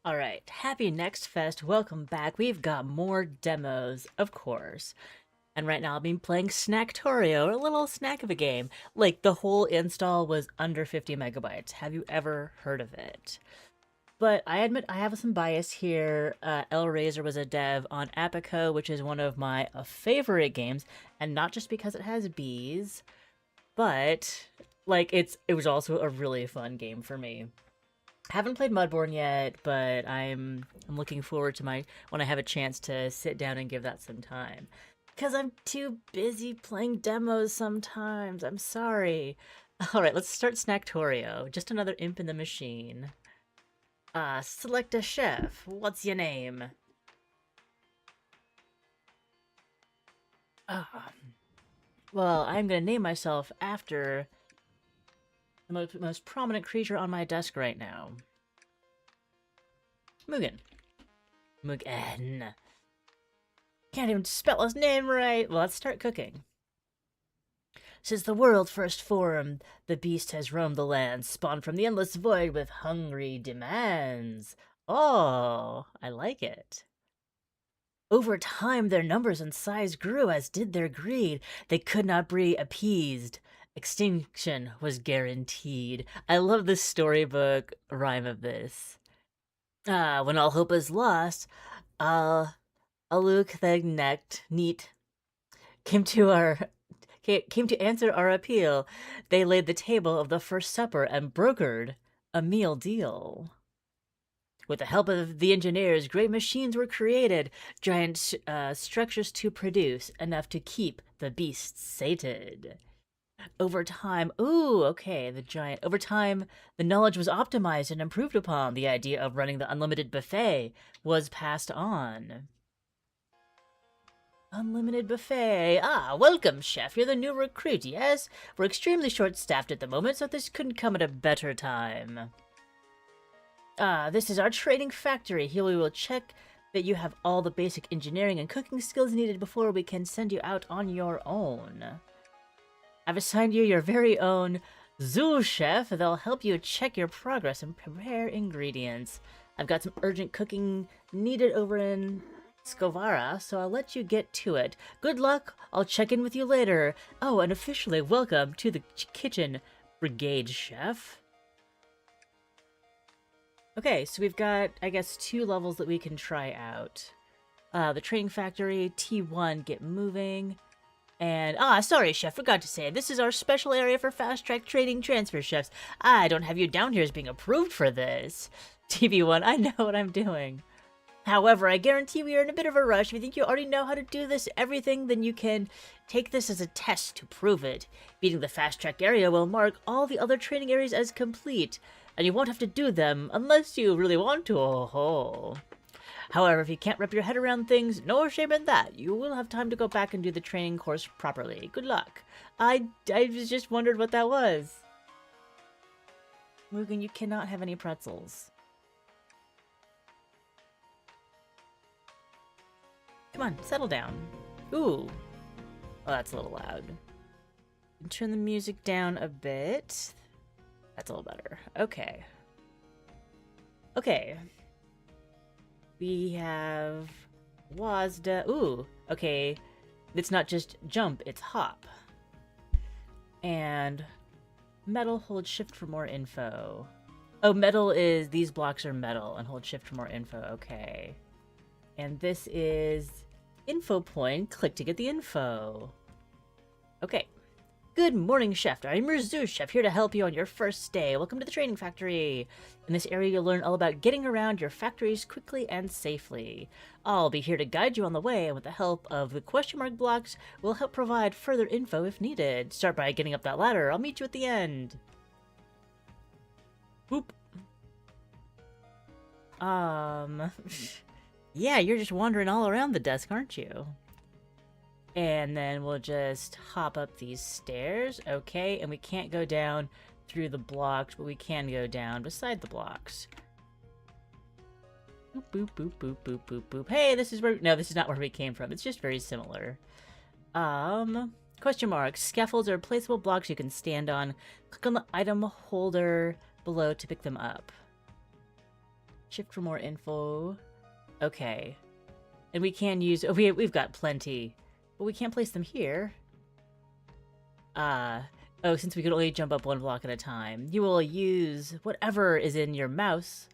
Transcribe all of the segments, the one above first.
Alright, happy Next Fest, welcome back. We've got more demos, of course. And right now I've been playing Snacktorio, a little snack of a game. Like, the whole install was under 50 megabytes. Have you ever heard of it? But I admit I have some bias here. El Razor was a dev on Apico, which is one of my favorite games. And not just because it has bees, but, like, it was also a really fun game for me. Haven't played Mudborne yet, but I'm looking forward to my when I have a chance to sit down and give that some time. Cause I'm too busy playing demos sometimes. I'm sorry. All right, let's start Snacktorio. Just another imp in the machine. Select a chef. What's your name? Ah, well, I'm gonna name myself after the most prominent creature on my desk right now. Mugen. Mugen. Can't even spell his name right. Well, let's start cooking. Since the world first formed, the beast has roamed the land, spawned from the endless void with hungry demands. Oh, I like it. Over time, their numbers and size grew, as did their greed. They could not be appeased. Extinction was guaranteed. I love the storybook rhyme of this. When all hope is lost, Aluk the Neat came to our came to answer our appeal. They laid the table of the first supper and brokered a meal deal. With the help of the engineers, great machines were created, giant structures to produce, enough to keep the beasts sated. Over time, over time, the knowledge was optimized and improved upon. The idea of running the unlimited buffet was passed on. Unlimited buffet. Ah, welcome, chef. You're the new recruit, yes? We're extremely short-staffed at the moment, so this couldn't come at a better time. This is our training factory. Here we will check that you have all the basic engineering and cooking skills needed before we can send you out on your own. I've assigned you your very own zoo chef. They'll help you check your progress and prepare ingredients. I've got some urgent cooking needed over in Scovara, so I'll let you get to it. Good luck. I'll check in with you later. Oh, and officially welcome to the kitchen, Brigade Chef. Okay, so we've got, I guess, 2 levels that we can try out. The training factory, T1, get moving. And, sorry, chef, forgot to say, this is our special area for fast-track training transfer chefs. I don't have you down here as being approved for this. TV1, I know what I'm doing. However, I guarantee we are in a bit of a rush. If you think you already know how to do everything, then you can take this as a test to prove it. Beating the fast-track area will mark all the other training areas as complete, and you won't have to do them unless you really want to. Oh. However, if you can't wrap your head around things, no shame in that. You will have time to go back and do the training course properly. Good luck. I just wondered what that was. Mugen, you cannot have any pretzels. Come on, settle down. Ooh. Oh, that's a little loud. Turn the music down a bit. That's a little better. Okay. Okay. We have Wazda. Ooh, okay. It's not just jump, it's hop. And metal, hold shift for more info. Oh, metal is, these blocks are metal, and hold shift for more info, okay. And this is info point, click to get the info. Okay. Good morning, chef. I'm your zoo chef, here to help you on your first day. Welcome to the training factory. In this area, you'll learn all about getting around your factories quickly and safely. I'll be here to guide you on the way, and with the help of the question mark blocks, we'll help provide further info if needed. Start by getting up that ladder. I'll meet you at the end. Boop. Yeah, you're just wandering all around the desk, aren't you? And then we'll just hop up these stairs. Okay, and we can't go down through the blocks, but we can go down beside the blocks. Boop, boop, boop, boop, boop, boop, boop. Hey, this is where... No, this is not where we came from. It's just very similar. Question mark. Scaffolds are placeable blocks you can stand on. Click on the item holder below to pick them up. Shift for more info. Okay. And we can use... Oh, we've got plenty. But we can't place them here. Oh, since we could only jump up one block at a time. You will use whatever is in your mouse.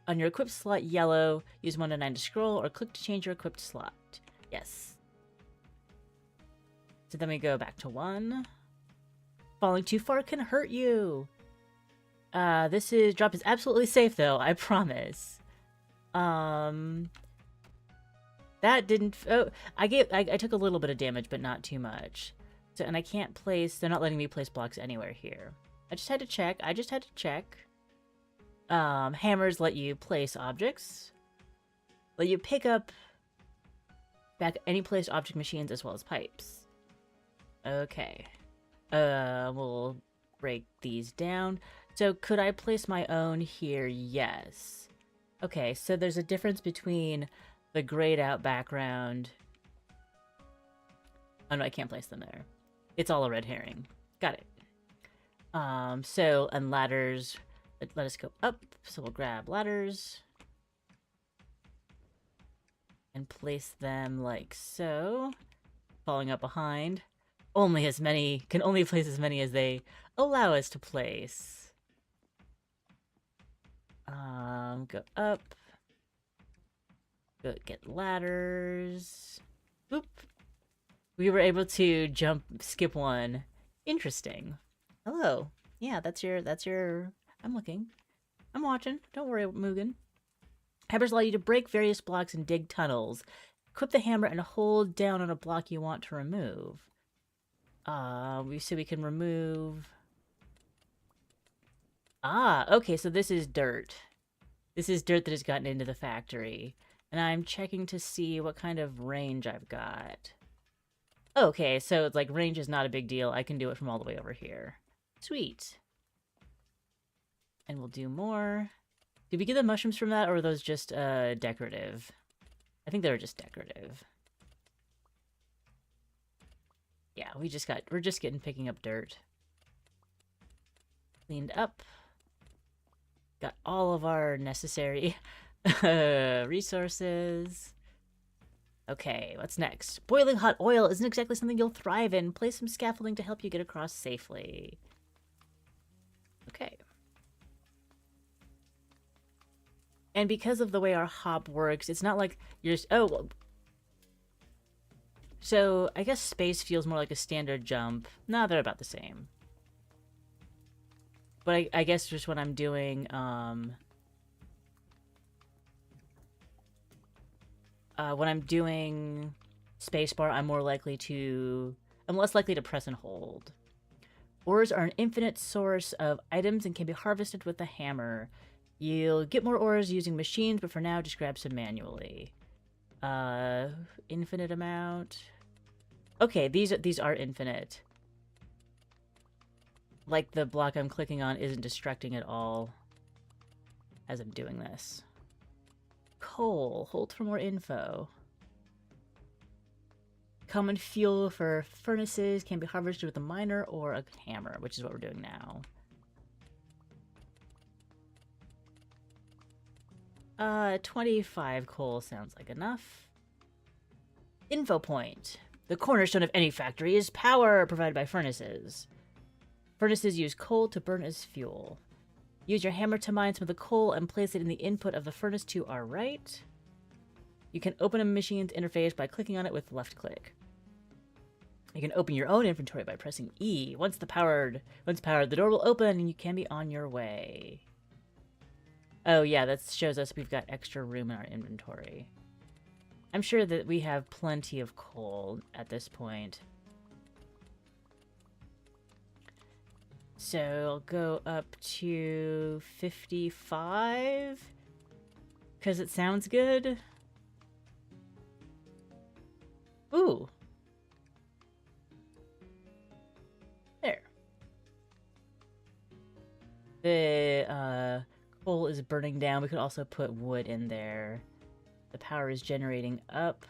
On your equipped slot, yellow. Use 1 to 9 to scroll, or click to change your equipped slot. Yes. So then we go back to 1. Falling too far can hurt you. Drop is absolutely safe though, I promise. That didn't... Oh, I took a little bit of damage, but not too much. So, and I can't place... They're not letting me place blocks anywhere here. I just had to check. Hammers let you place objects. Let you pick up back any placed object machines as well as pipes. Okay. We'll break these down. So could I place my own here? Yes. Okay, so there's a difference between the grayed out background. Oh no, I can't place them there. It's all a red herring. Got it. So, and ladders, let us go up. So we'll grab ladders and place them like so, falling up behind. Can only place as many as they allow us to place. Go up. Go get ladders. Oop. We were able to skip one. Interesting. Hello. Yeah, that's your... I'm looking. I'm watching. Don't worry, Mugen. Hammers allow you to break various blocks and dig tunnels. Equip the hammer and hold down on a block you want to remove. We can remove... Okay, so this is dirt. This is dirt that has gotten into the factory. And I'm checking to see what kind of range I've got. Okay, so it's like range is not a big deal. I can do it from all the way over here. Sweet. And we'll do more. Did we get the mushrooms from that, or are those just decorative? I think they were just decorative. Yeah, we're just picking up dirt. Cleaned up. Got all of our necessary resources. Okay, what's next? Boiling hot oil isn't exactly something you'll thrive in. Place some scaffolding to help you get across safely. Okay. And because of the way our hop works, it's not like you're just... Oh, well, so I guess space feels more like a standard jump. No, they're about the same. But I guess just when I'm doing... when I'm doing spacebar, I'm less likely to press and hold. Ores are an infinite source of items and can be harvested with the hammer. You'll get more ores using machines, but for now, just grab some manually. Infinite amount. Okay, these are infinite. Like the block I'm clicking on isn't distracting at all as I'm doing this. Coal. Hold for more info. Common fuel for furnaces can be harvested with a miner or a hammer, which is what we're doing now. 25 coal sounds like enough. Info point. The cornerstone of any factory is power provided by furnaces. Furnaces use coal to burn as fuel. Use your hammer to mine some of the coal and place it in the input of the furnace to our right. You can open a machine's interface by clicking on it with left click. You can open your own inventory by pressing E. Once powered, the door will open and you can be on your way. Oh yeah, that shows us we've got extra room in our inventory. I'm sure that we have plenty of coal at this point. So I'll go up to 55 because it sounds good. Ooh. There. The coal is burning down. We could also put wood in there. The power is generating up.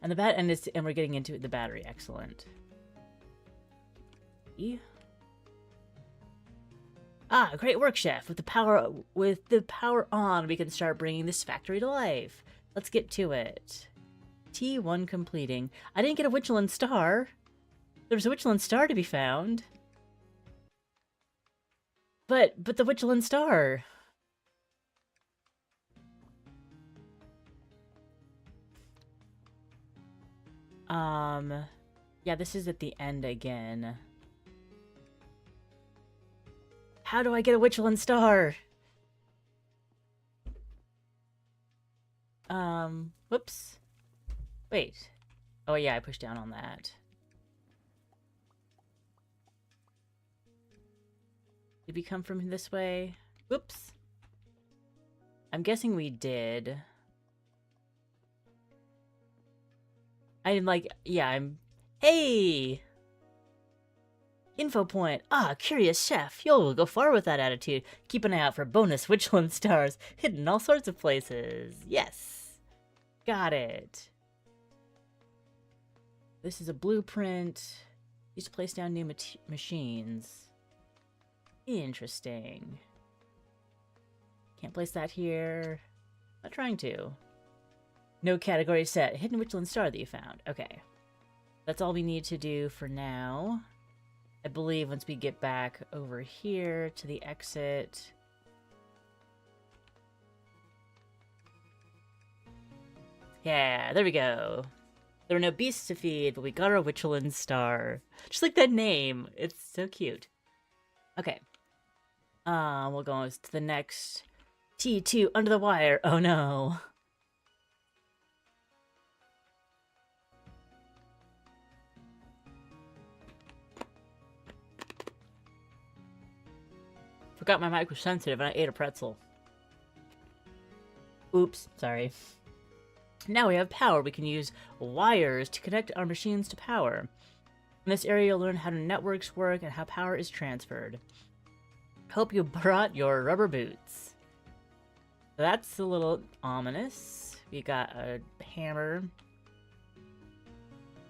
And and we're getting into the battery. Excellent. Ah, great work, chef. With the power on, we can start bringing this factory to life. Let's get to it. T1 completing. I didn't get a Witchland star. There's a Witchland star to be found. But the Witchland star. Yeah, this is at the end again. How do I get a Witchland star? Whoops. Wait. Oh yeah, I pushed down on that. Did we come from this way? Whoops. I'm guessing we did. I'm like, yeah, Hey! Info point. Ah, curious chef. You'll go far with that attitude. Keep an eye out for bonus Witchland stars hidden all sorts of places. Yes. Got it. This is a blueprint. Used to place down new machines. Interesting. Can't place that here. Not trying to. No category set. Hidden Witchland star that you found. Okay. That's all we need to do for now. I believe once we get back over here to the exit. Yeah, there we go. There were no beasts to feed, but we got our Witchland star. Just like that name. It's so cute. Okay. We'll go on to the next T2 under the wire. Oh no. Forgot my mic was sensitive and I ate a pretzel. Oops, sorry. Now we have power. We can use wires to connect our machines to power. In this area, you'll learn how networks work and how power is transferred. Hope you brought your rubber boots. That's a little ominous. We got a hammer.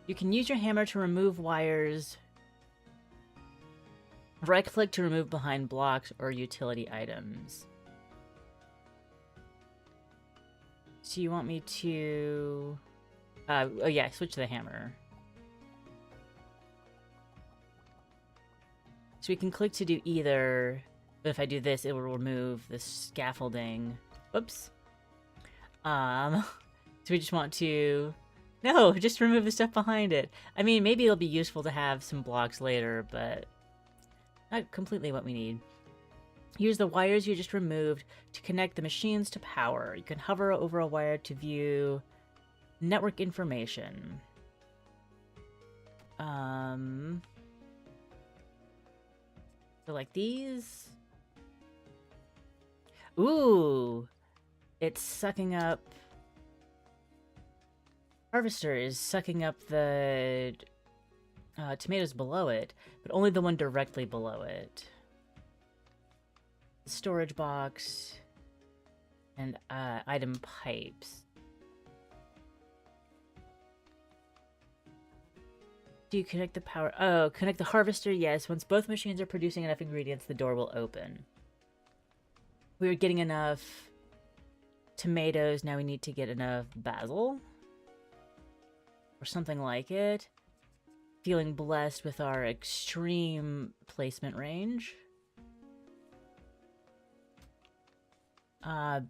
You can use your hammer to remove wires. Right-click to remove behind blocks or utility items. So you want me to... oh yeah, switch to the hammer. So we can click to do either, but if I do this, it will remove the scaffolding. Whoops. So we just want to... No, just remove the stuff behind it. I mean, maybe it'll be useful to have some blocks later, but... not completely what we need. Use the wires you just removed to connect the machines to power. You can hover over a wire to view network information. So like these. Ooh, it's sucking up. Harvester is sucking up the tomatoes below it, but only the one directly below it. Storage box and item pipes. Do you connect the power? Oh, connect the harvester. Yes, once both machines are producing enough ingredients, the door will open. We were getting enough tomatoes. Now we need to get enough basil or something like it. Feeling blessed with our extreme placement range.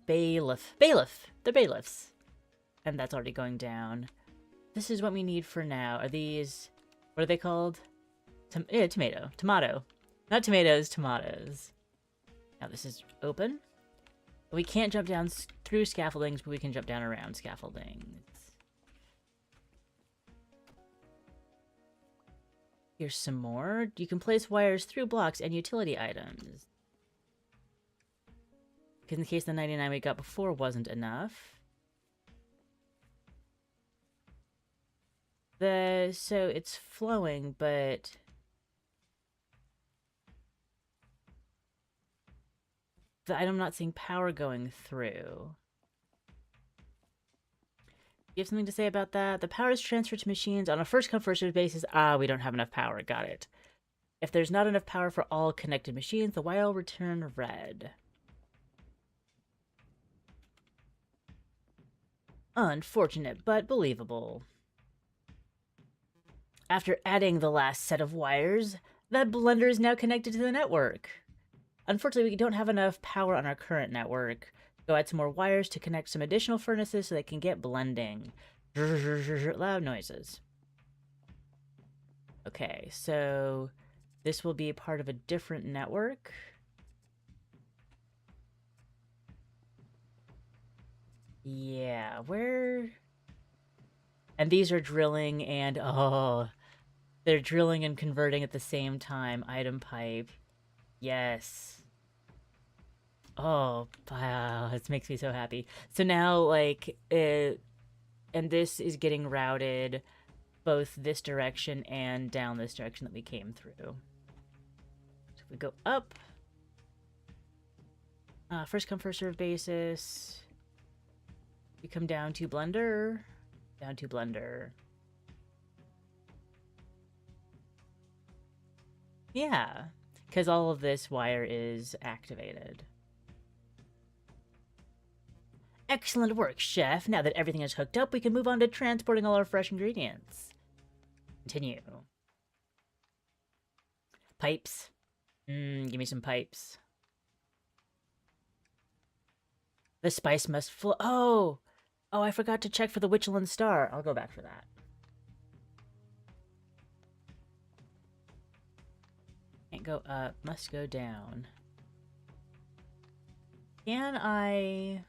Bailiff. Bailiff! They're bailiffs. And that's already going down. This is what we need for now. Are these... what are they called? Tomato. Tomato. Not tomatoes, tomatoes. Now this is open. We can't jump down through scaffoldings, but we can jump down around scaffoldings. Here's some more. You can place wires through blocks and utility items. In case the 99 we got before wasn't enough. So it's flowing, but... I'm not seeing power going through. You have something to say about that? The power is transferred to machines on a first-come, first-served basis. Ah, we don't have enough power. Got it. If there's not enough power for all connected machines, the wire will return red. Unfortunate, but believable. After adding the last set of wires, that blender is now connected to the network. Unfortunately, we don't have enough power on our current network. Go add some more wires to connect some additional furnaces so they can get blending. Loud noises. Okay, so this will be part of a different network. Yeah, where... And these are drilling and... Oh, they're drilling and converting at the same time. Item pipe. Yes. Oh, wow. This makes me so happy. So now, like, and this is getting routed both this direction and down this direction that we came through. So if we go up, first come, first serve basis. We come down to blender, down to blender. Yeah, because all of this wire is activated. Excellent work, chef. Now that everything is hooked up, we can move on to transporting all our fresh ingredients. Continue. Pipes. Give me some pipes. The spice must flow. Oh, I forgot to check for the Witchland Star. I'll go back for that. Can't go up. Must go down. Can I...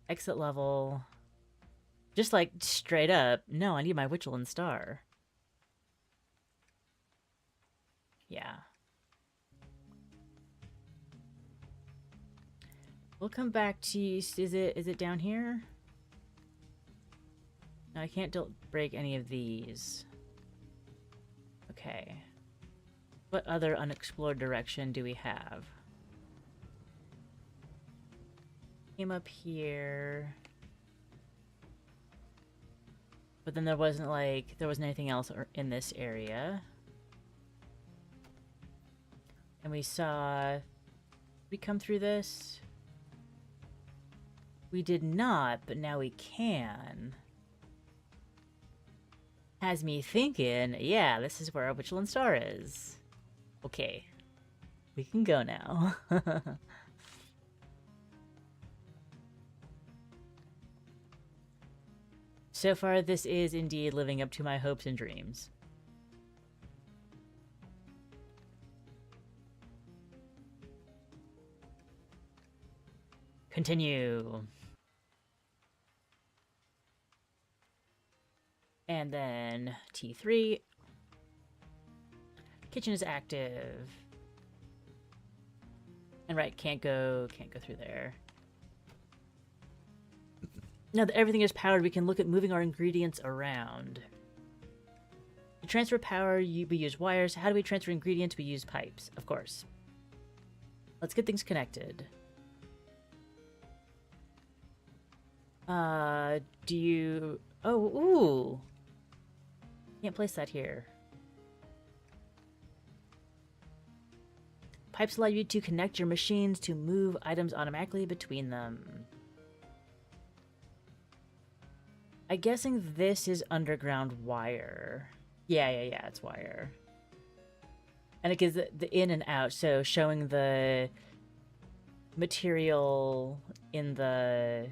Exit level. Just like straight up. No, I need my Witchland Star. Yeah. We'll come back to... Is it down here? No, I can't break any of these. Okay. What other unexplored direction do we have? Came up here. But then there wasn't anything else in this area. And we saw... we come through this? We did not, but now we can. Has me thinking, yeah, this is where our Witchland Star is. Okay. We can go now. So far, this is indeed living up to my hopes and dreams. Continue. And then T3. Kitchen is active. And right, can't go through there. Now that everything is powered, we can look at moving our ingredients around. To transfer power, we use wires. How do we transfer ingredients? We use pipes, of course. Let's get things connected. Do you... Oh, ooh! Can't place that here. Pipes allow you to connect your machines to move items automatically between them. I'm guessing this is underground wire. Yeah, it's wire. And it gives the in and out, so showing the material in the...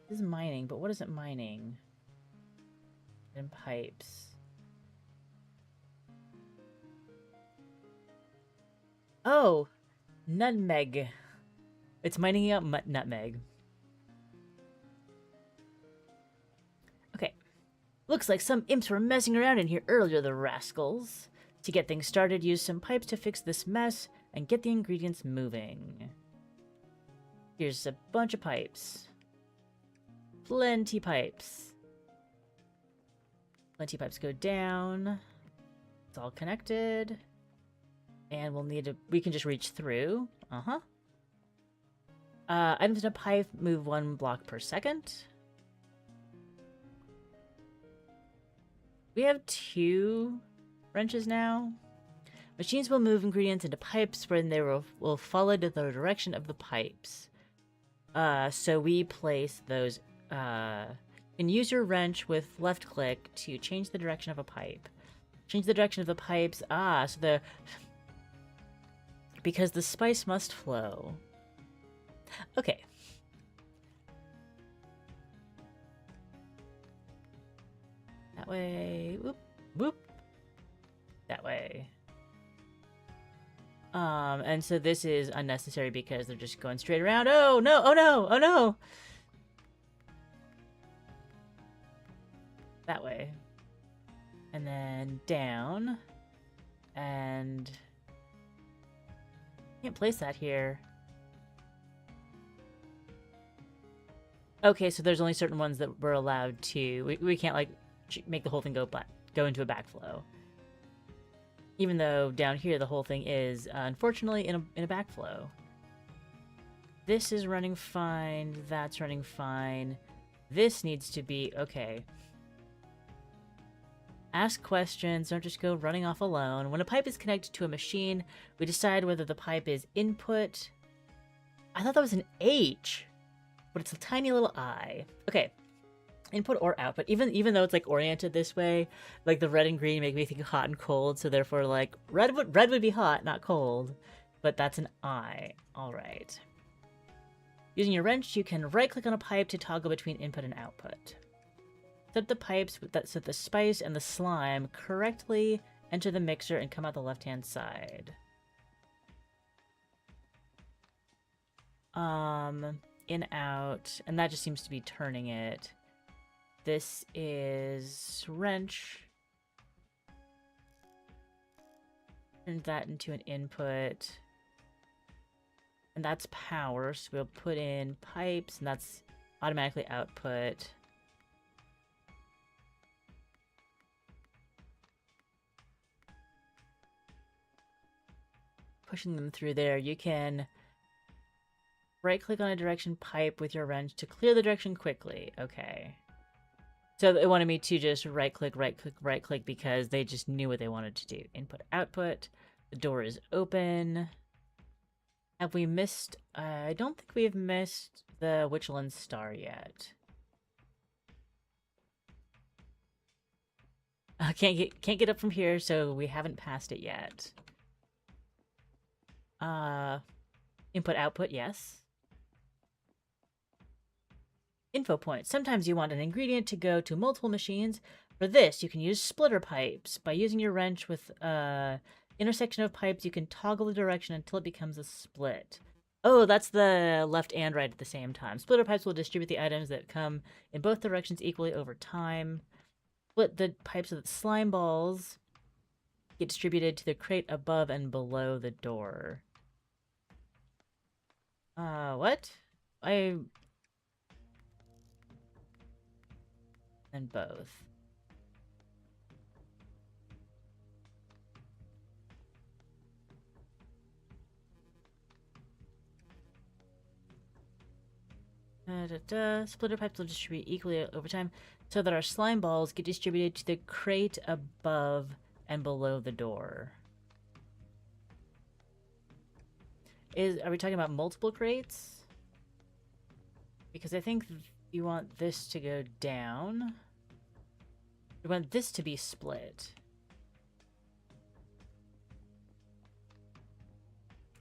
This is mining, but what is it mining? And pipes. Oh! Nutmeg. It's mining out nutmeg. Okay. Looks like some imps were messing around in here earlier, the rascals. To get things started, use some pipes to fix this mess and get the ingredients moving. Here's a bunch of pipes. Plenty pipes. Plenty pipes go down. It's all connected. And we'll need to... We can just reach through. Items in a pipe move 1 block per second. We have 2 wrenches now. Machines will move ingredients into pipes when they will follow the direction of the pipes. So we place those. And use your wrench with left click to change the direction of a pipe. Change the direction of the pipes. So because the spice must flow. Okay. That way. Whoop, whoop. That way. And so this is unnecessary because they're just going straight around. Oh no! Oh no! Oh no! That way. And then down. And can't place that here. Okay, so there's only certain ones that we're allowed to. We can't like make the whole thing go into a backflow. Even though down here the whole thing is unfortunately in a backflow. This is running fine. That's running fine. This needs to be okay. Ask questions, don't just go running off alone. When a pipe is connected to a machine, we decide whether the pipe is input. I thought that was an H, but it's a tiny little I. Okay, input or output. Even though it's like oriented this way, like the red and green make me think hot and cold, so therefore like red would be hot, not cold. But that's an I. All right. Using your wrench, you can right-click on a pipe to toggle between input and output. Set the pipes so the spice and the slime correctly enter the mixer and come out the left-hand side. In, out, and that just seems to be turning it. This is wrench. Turn that into an input. And that's power, so we'll put in pipes, and that's automatically output. Pushing them through there, you can right-click on a direction pipe with your wrench to clear the direction quickly. Okay. So it wanted me to just right-click, right-click, right-click because they just knew what they wanted to do. Input, output. The door is open. Have we missed... I don't think we've missed the Witchland Star yet. Can't get up from here, so we haven't passed it yet. Input, output, yes. Info point. Sometimes you want an ingredient to go to multiple machines. For this, you can use splitter pipes. By using your wrench with intersection of pipes, you can toggle the direction until it becomes a split. Oh, that's the left and right at the same time. Splitter pipes will distribute the items that come in both directions equally over time. Split the pipes so that slime balls get distributed to the crate above and below the door. What? And both. Splitter pipes will distribute equally over time so that our slime balls get distributed to the crate above and below the door. Are we talking about multiple crates? Because I think you want this to go down. You want this to be split.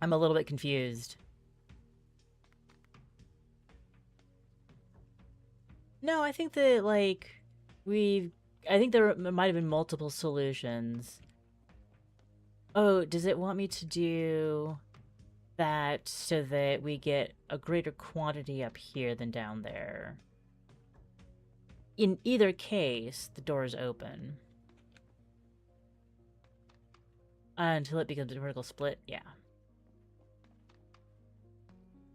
I'm a little bit confused. No, I think that, like, I think there might have been multiple solutions. Oh, does it want me to do that so that we get a greater quantity up here than down there? In either case, the door is open. Until it becomes a vertical split, yeah.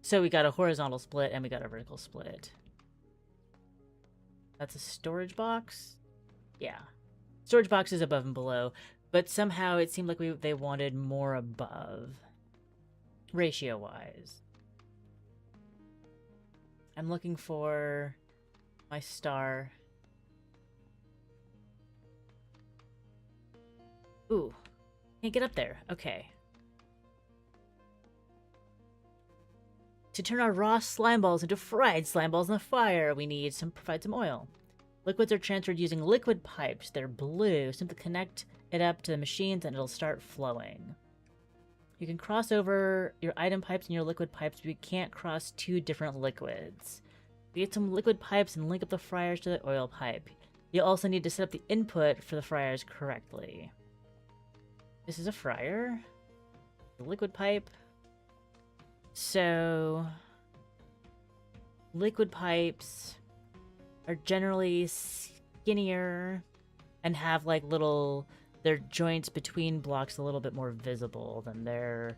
So we got a horizontal split and we got a vertical split. That's a storage box? Yeah. Storage box is above and below, but somehow it seemed like they wanted more above. Ratio-wise. I'm looking for my star. Ooh. Can't get up there. Okay. To turn our raw slime balls into fried slime balls in the fire, we need provide some oil. Liquids are transferred using liquid pipes. They're blue. Simply connect it up to the machines and it'll start flowing. You can cross over your item pipes and your liquid pipes, but you can't cross two different liquids. Get some liquid pipes and link up the fryers to the oil pipe. You'll also need to set up the input for the fryers correctly. This is a fryer. The liquid pipe. So, liquid pipes are generally skinnier and have like their joints between blocks a little bit more visible than their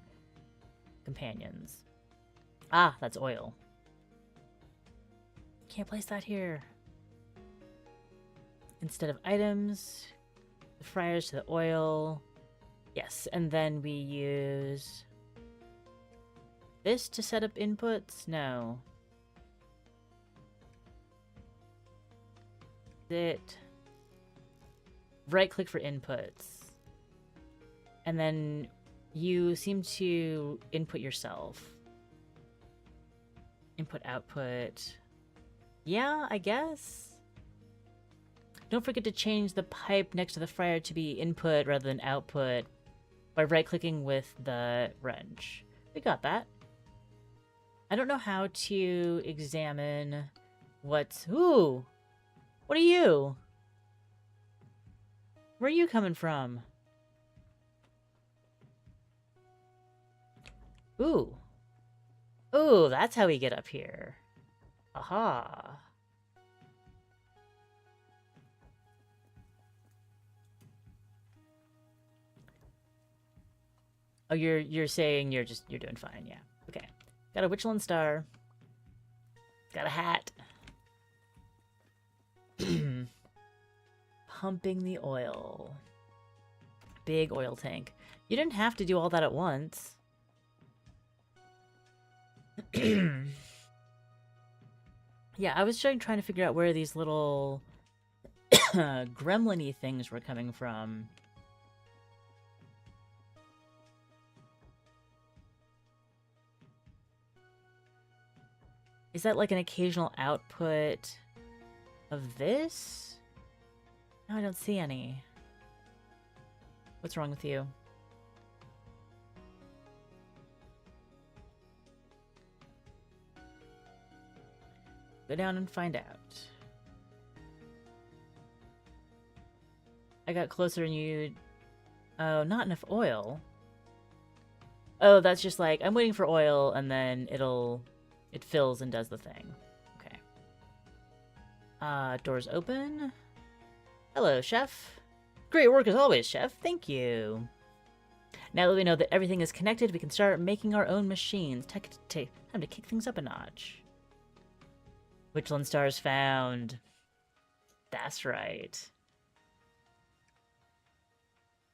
companions. Ah, that's oil. Can't place that here. Instead of items, the fryers to the oil. Yes, and then we use this to set up inputs? No. Right click for inputs. And then you seem to input yourself. Input, output. Yeah, I guess. Don't forget to change the pipe next to the fryer to be input rather than output by right-clicking with the wrench. We got that. I don't know how to examine what's... Ooh! What are you? Where are you coming from? Ooh. Ooh, that's how we get up here. Aha. Oh, you're saying you're doing fine, yeah. Okay. Got a Witchland star. Got a hat. Pumping the oil. Big oil tank. You didn't have to do all that at once. Yeah, I was trying to figure out where these little gremlin-y things were coming from. Is that like an occasional output of this? No, I don't see any. What's wrong with you? Go down and find out. I got closer and you... Oh, not enough oil. Oh, that's just like, I'm waiting for oil and then it fills and does the thing. Okay. Doors open. Hello, chef. Great work as always, chef. Thank you. Now that we know that everything is connected, we can start making our own machines. Time to kick things up a notch. Witchland stars found. That's right.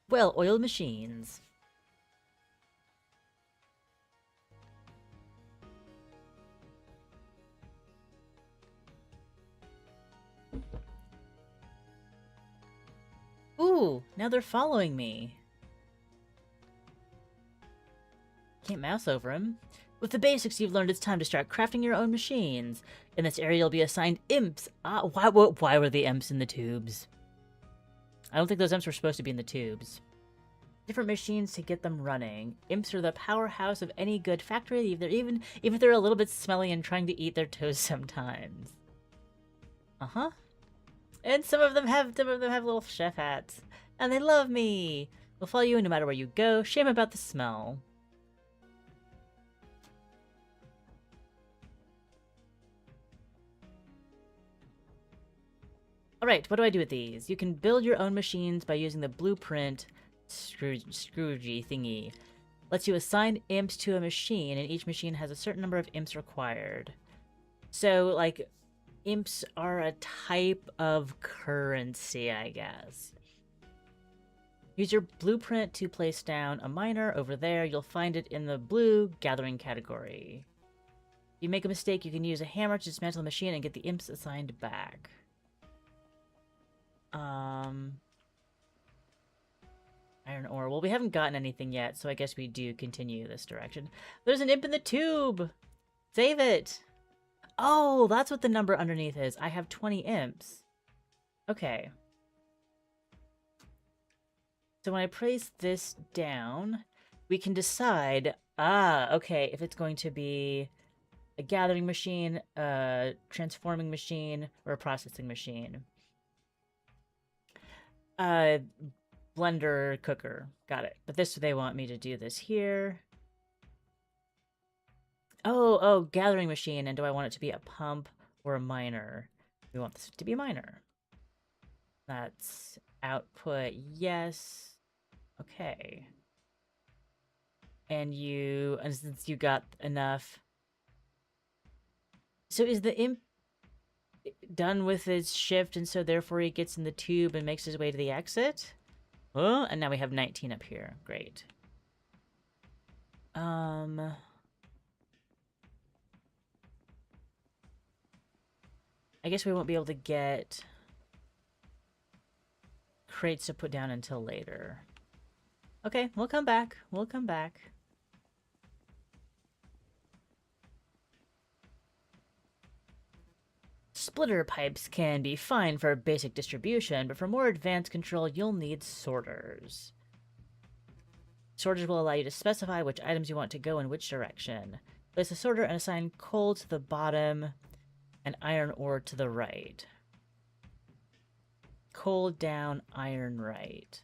Well-oiled machines. Ooh, now they're following me. Can't mouse over him. With the basics you've learned, it's time to start crafting your own machines. In this area, you'll be assigned imps. Why were the imps in the tubes? I don't think those imps were supposed to be in the tubes. Different machines to get them running. Imps are the powerhouse of any good factory, even if they're a little bit smelly and trying to eat their toes sometimes. Uh-huh. And some of them have little chef hats. And they love me. We'll follow you no matter where you go. Shame about the smell. Alright, what do I do with these? You can build your own machines by using the blueprint Scroogey thingy. Lets you assign imps to a machine, and each machine has a certain number of imps required. So, like, imps are a type of currency, I guess. Use your blueprint to place down a miner over there. You'll find it in the blue gathering category. If you make a mistake, you can use a hammer to dismantle the machine and get the imps assigned back. Iron ore. Well, we haven't gotten anything yet, so I guess we do continue this direction. There's an imp in the tube! Save it! Oh, that's what the number underneath is. I have 20 imps. Okay. So when I place this down, we can decide, okay, if it's going to be a gathering machine, a transforming machine, or a processing machine. Blender cooker. Got it. But this, they want me to do this here. Oh, gathering machine. And do I want it to be a pump or a miner? We want this to be a miner. That's output, yes. Okay. And since you got enough. So is the imp done with his shift, and so therefore he gets in the tube and makes his way to the exit? Oh, and now we have 19 up here. Great. I guess we won't be able to get crates to put down until later. Okay, we'll come back. We'll come back. Splitter pipes can be fine for basic distribution, but for more advanced control, you'll need sorters. Sorters will allow you to specify which items you want to go in which direction. Place a sorter and assign coal to the bottom and iron ore to the right. Coal down, iron right.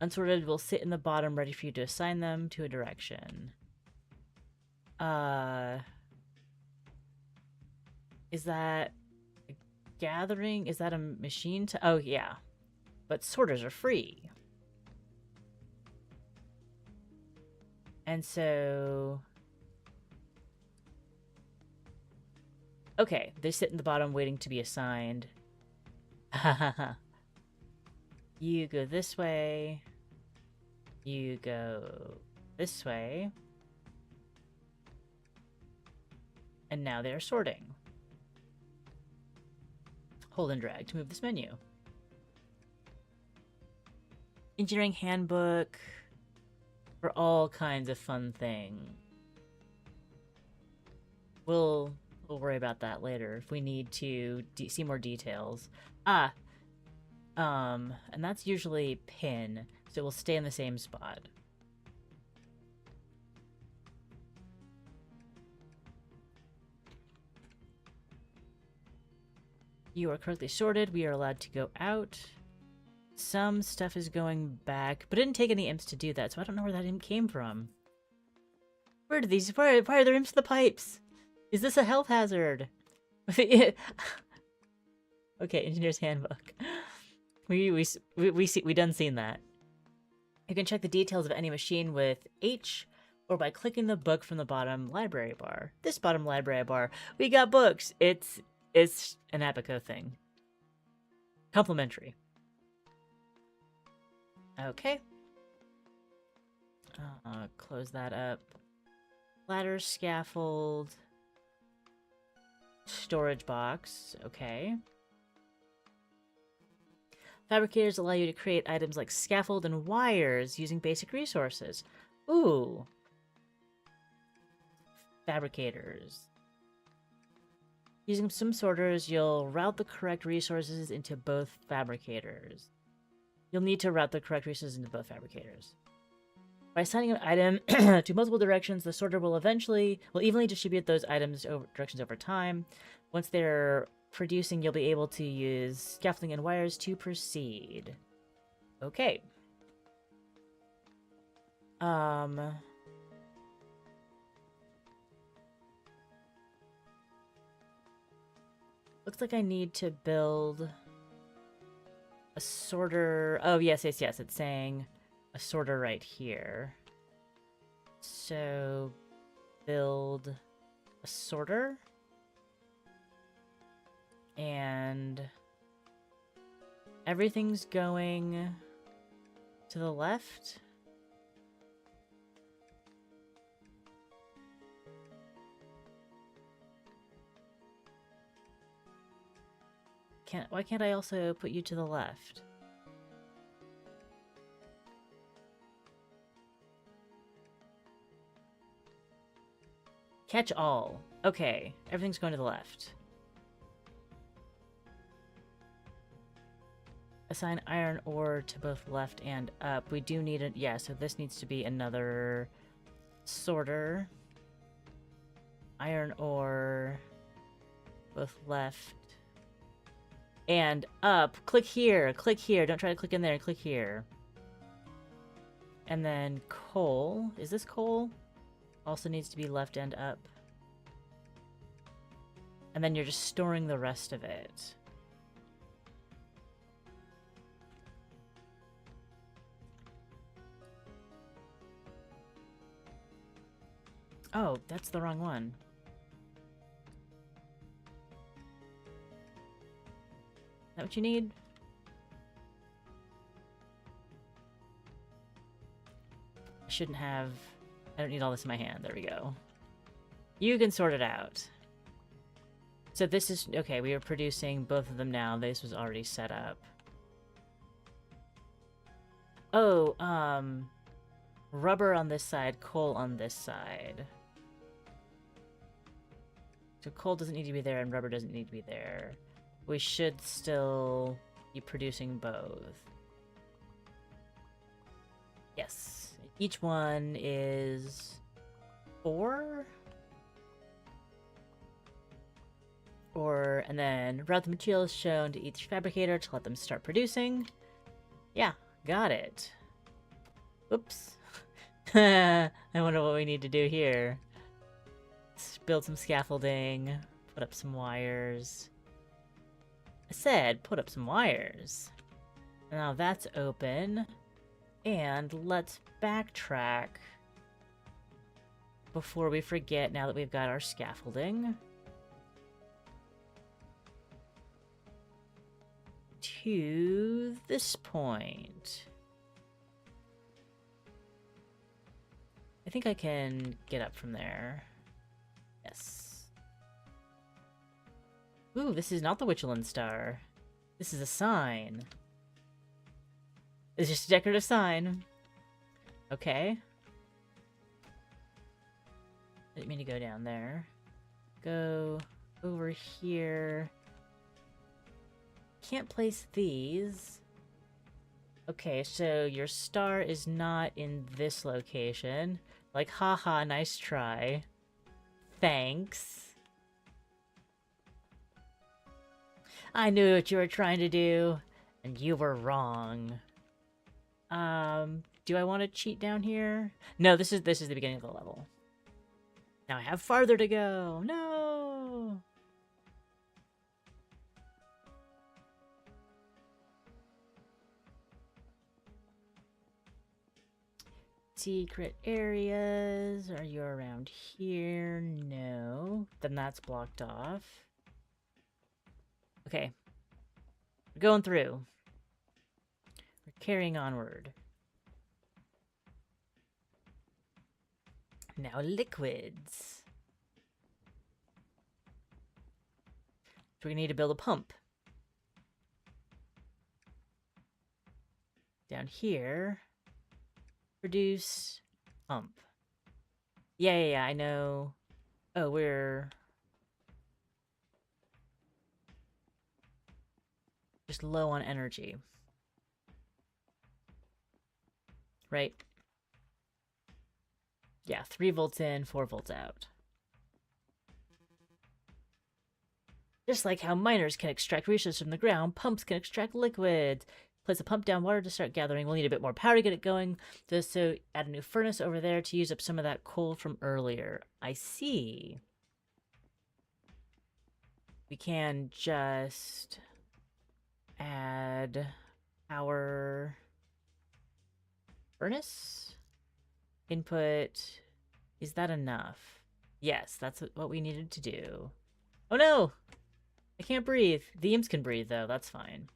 Unsorted will sit in the bottom, ready for you to assign them to a direction. Is that a gathering? Is that a machine? Oh, yeah. But sorters are free. And so... Okay, they sit in the bottom waiting to be assigned. You go this way. You go this way. And now they're sorting. Hold and drag to move this menu. Engineering handbook for all kinds of fun things. We'll worry about that later if we need to see more details. And that's usually pin, so it will stay in the same spot. You are correctly sorted. We are allowed to go out. Some stuff is going back, but it didn't take any imps to do that, so I don't know where that imp came from. Where are there imps in the pipes? Is this a health hazard? Okay, Engineer's Handbook. We done seen that. You can check the details of any machine with H or by clicking the book from the bottom library bar. This bottom library bar, we got books. It's an Apico thing. Complimentary. Okay. Close that up. Ladder, scaffold. Storage box. Okay. Fabricators allow you to create items like scaffold and wires using basic resources. Ooh. Fabricators. Using some sorters, you'll route the correct resources into both fabricators. You'll need to route the correct resources into both fabricators. By assigning an item to multiple directions, the sorter will evenly distribute those items directions over time. Once they're producing, you'll be able to use scaffolding and wires to proceed. Okay. Looks like I need to build a sorter. Oh, yes. It's saying a sorter right here. So, build a sorter. And everything's going to the left. Why can't I also put you to the left? Catch all. Okay, everything's going to the left. Assign iron ore to both left and up. We do need it. Yeah, so this needs to be another sorter. Iron ore, both left and up. Click here. Click here. Don't try to click in there. Click here. And then coal. Is this coal? Also needs to be left and up. And then you're just storing the rest of it. Oh, that's the wrong one. Is that what you need? I shouldn't have... I don't need all this in my hand. There we go. You can sort it out. So this is... Okay, we are producing both of them now. This was already set up. Oh, rubber on this side, coal on this side. So coal doesn't need to be there and rubber doesn't need to be there. We should still be producing both. Yes. Each one is 4? And then route the materials shown to each fabricator to let them start producing. Yeah, got it. Oops. I wonder what we need to do here. Let's build some scaffolding, put up some wires. I said put up some wires. Now that's open. And let's backtrack before we forget, now that we've got our scaffolding, to this point. I think I can get up from there. Yes. Ooh, this is not the Witchland Star. This is a sign. It's just a decorative sign. Okay. I didn't mean to go down there. Go over here. Can't place these. Okay, so your star is not in this location. Like, haha, nice try. Thanks. I knew what you were trying to do, and you were wrong. Do I want to cheat down here? No, this is the beginning of the level. Now I have farther to go. No! Secret areas. Are you around here? No. Then that's blocked off. Okay. We're going through. We're carrying onward. Now liquids. So we need to build a pump. Down here. Produce pump. Yeah, I know. Oh, we're just low on energy. Right? Yeah, 3 volts in, 4 volts out. Just like how miners can extract resources from the ground, pumps can extract liquids. Place a pump down water to start gathering. We'll need a bit more power to get it going. So add a new furnace over there to use up some of that coal from earlier. I see. We can just add power furnace. Input. Is that enough? Yes, that's what we needed to do. Oh no! I can't breathe. The imps can breathe though, that's fine.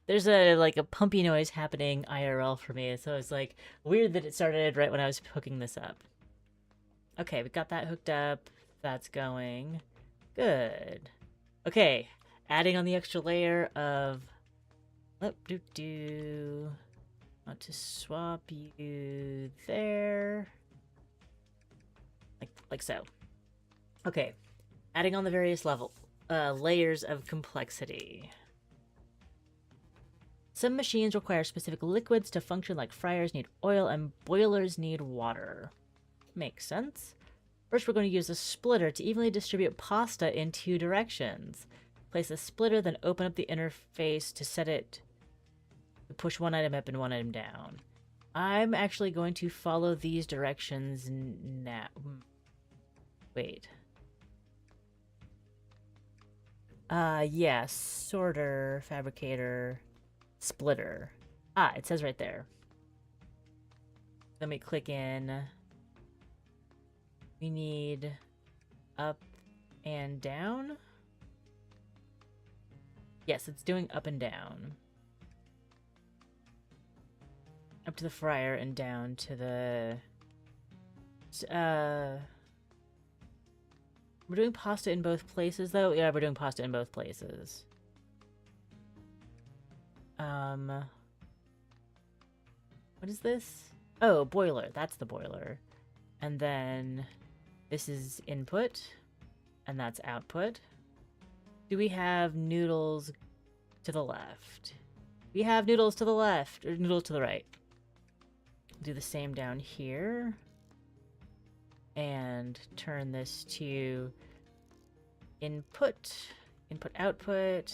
There's a pumpy noise happening IRL for me, so it's like weird that it started right when I was hooking this up. Okay, we got that hooked up. That's going. Good. Okay, adding on the extra layer of Want to swap you there. Like so. Okay. Adding on the various layers of complexity. Some machines require specific liquids to function, like fryers need oil and boilers need water. Makes sense. First, we're going to use a splitter to evenly distribute pasta in 2 directions. Place the splitter, then open up the interface to set it to push one item up and one item down. I'm actually going to follow these directions now. Wait. Yeah, sorter, fabricator, splitter. Ah, it says right there. Let me click in. We need up and down. Yes, it's doing up and down. Up to the fryer and down to the... We're doing pasta in both places, though? Yeah, we're doing pasta in both places. What is this? Oh, boiler. That's the boiler. And then this is input, and that's output. Do we have noodles to the left? We have noodles to the left, or noodles to the right. Do the same down here. And turn this to input, output,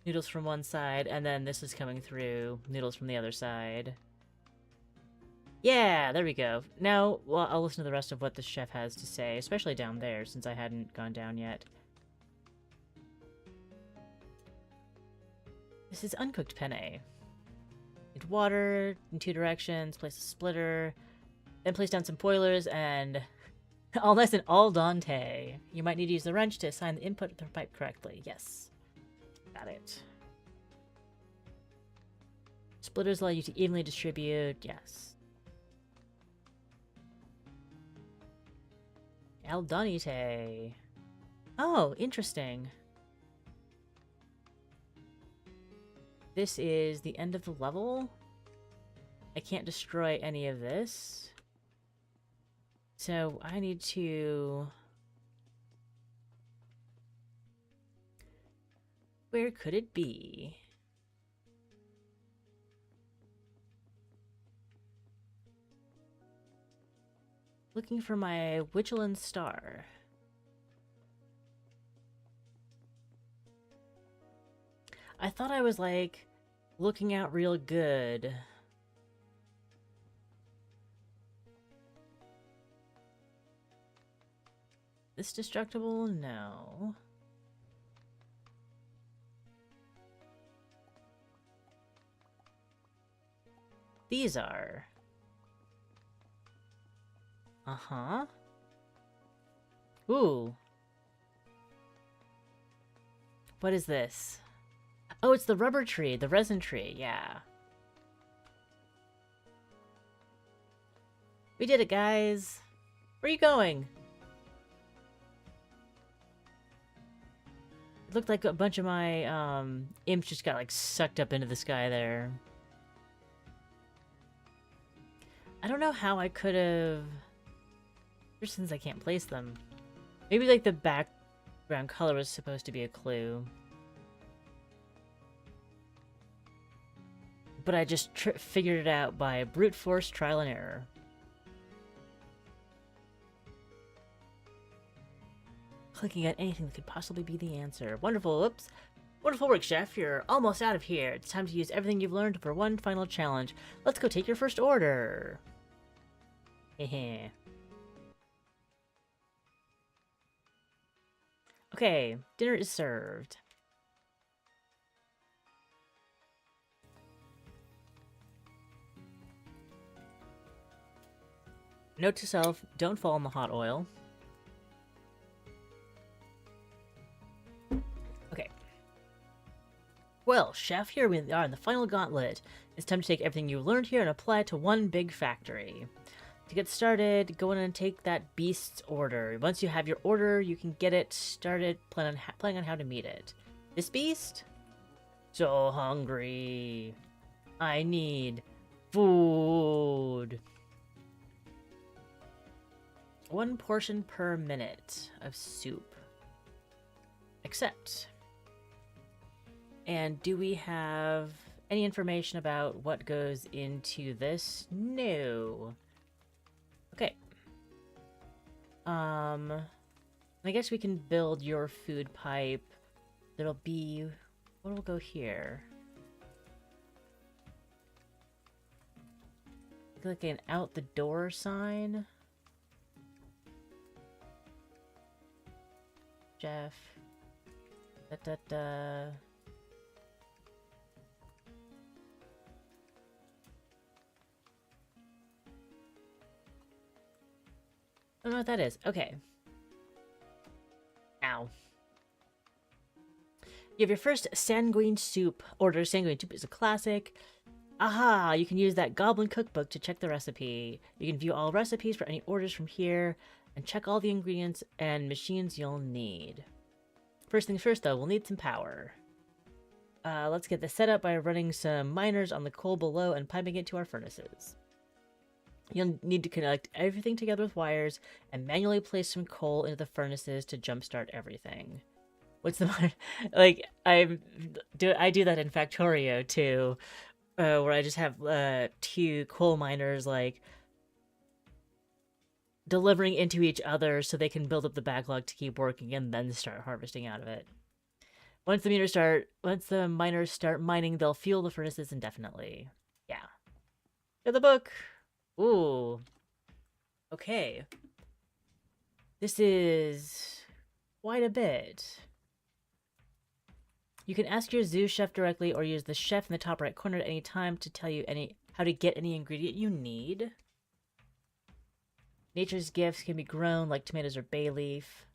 noodles from one side, and then this is coming through, noodles from the other side. Yeah, there we go. Now, well, I'll listen to the rest of what the chef has to say, especially down there, since I hadn't gone down yet. This is uncooked penne. Need water in 2 directions, place a splitter, then place down some boilers, and all nice and al dente. You might need to use the wrench to assign the input to the pipe correctly. Yes. Got it. Splitters allow you to evenly distribute. Yes. Al dente. Oh, interesting. This is the end of the level. I can't destroy any of this. So I need to... Where could it be? Looking for my Witchland star. I thought I was, like, looking out real good. This destructible? No. These are. Uh-huh. Ooh. What is this? Oh, it's the rubber tree, the resin tree, yeah. We did it, guys. Where are you going? It looked like a bunch of my imps just got like sucked up into the sky there. I don't know how I could have... Since I can't place them. Maybe like the background color was supposed to be a clue. But I just figured it out by brute force trial and error. Clicking at anything that could possibly be the answer. Wonderful, whoops. Wonderful work, Chef. You're almost out of here. It's time to use everything you've learned for one final challenge. Let's go take your first order. Hehe. Okay, dinner is served. Note to self, don't fall in the hot oil. Okay. Well, Chef, here we are in the final gauntlet. It's time to take everything you learned here and apply it to one big factory. To get started, go in and take that beast's order. Once you have your order, you can get it started planning on how to meet it. This beast? So hungry. I need food. 1 portion per minute of soup. Accept. And do we have any information about what goes into this? No. Okay. I guess we can build your food pipe. There'll be... what will go here? Like an out the door sign. Jeff. Da da da. I don't know what that is. Okay. Ow. You have your first sanguine soup. Order sanguine soup is a classic. Aha! You can use that goblin cookbook to check the recipe. You can view all recipes for any orders from here and check all the ingredients and machines you'll need. First things first, though, we'll need some power. Let's get this set up by running some miners on the coal below and piping it to our furnaces. You'll need to connect everything together with wires and manually place some coal into the furnaces to jumpstart everything. What's the like? I do that in Factorio too, where I just have 2 coal miners like delivering into each other so they can build up the backlog to keep working and then start harvesting out of it. Once the miners start mining, they'll fuel the furnaces indefinitely. Yeah. Get the book. Ooh. Okay. This is quite a bit. You can ask your zoo chef directly or use the chef in the top right corner at any time to tell you how to get any ingredient you need. Nature's gifts can be grown like tomatoes or bay leaf.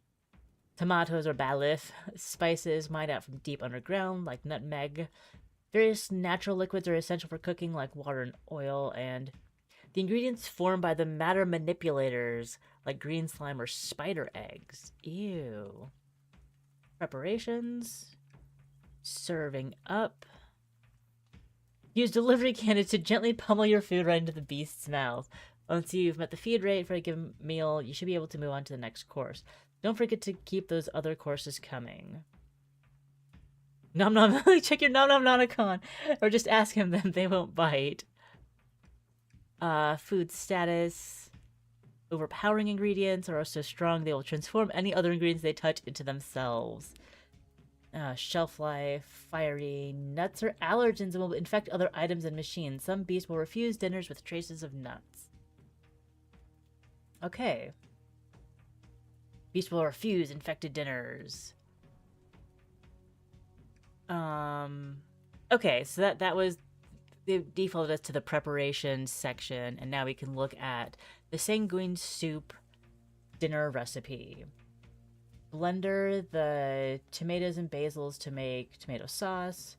Tomatoes or bay leaf. Spices mined out from deep underground like nutmeg. Various natural liquids are essential for cooking like water and oil, and the ingredients formed by the matter manipulators, like green slime or spider eggs. Ew. Preparations. Serving up. Use delivery cannons to gently pummel your food right into the beast's mouth. Once you've met the feed rate for a given meal, you should be able to move on to the next course. Don't forget to keep those other courses coming. Nom nom, check your nom nom nonicon, or just ask him them, they won't bite. Food status. Overpowering ingredients are so strong they will transform any other ingredients they touch into themselves. Shelf life, fiery, nuts or allergens and will infect other items and machines. Some beasts will refuse dinners with traces of nuts. Okay. Beasts will refuse infected dinners. Okay, so that was... they defaulted us to the preparation section, and now we can look at the sanguine soup dinner recipe. Blender the tomatoes and basils to make tomato sauce.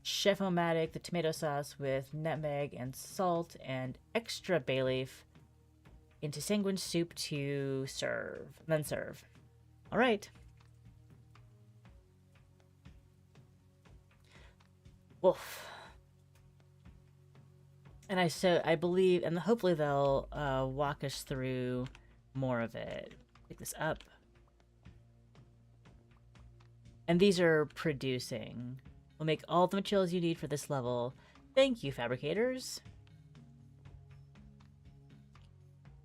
Chef-o-matic the tomato sauce with nutmeg and salt and extra bay leaf into sanguine soup to serve. Then serve. All right. Wolf. And I believe, and hopefully they'll walk us through more of it. Pick this up. And these are producing. We'll make all the materials you need for this level. Thank you, fabricators.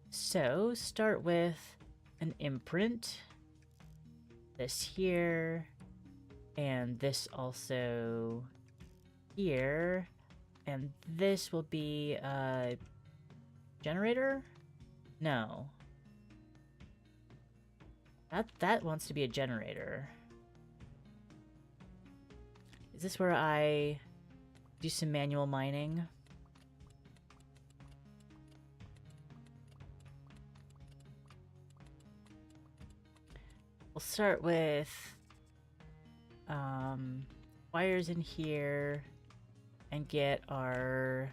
So, start with an imprint. This here. And this also here. And this will be a generator? No. That wants to be a generator. Is this where I do some manual mining? We'll start with wires in here and get our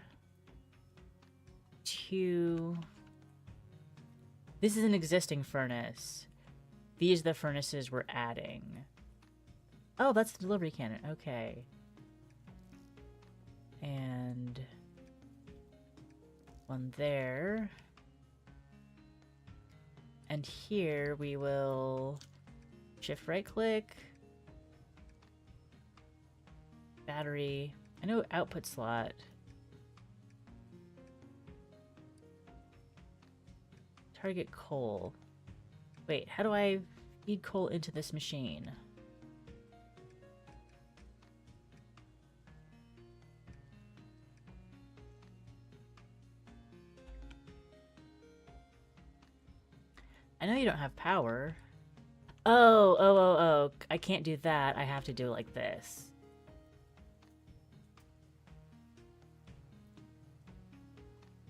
2... This is an existing furnace. These are the furnaces we're adding. Oh, that's the delivery cannon. Okay. and one there. And here we will shift right click, battery, I know output slot. Target coal. Wait, how do I feed coal into this machine? I know you don't have power. Oh. I can't do that. I have to do it like this.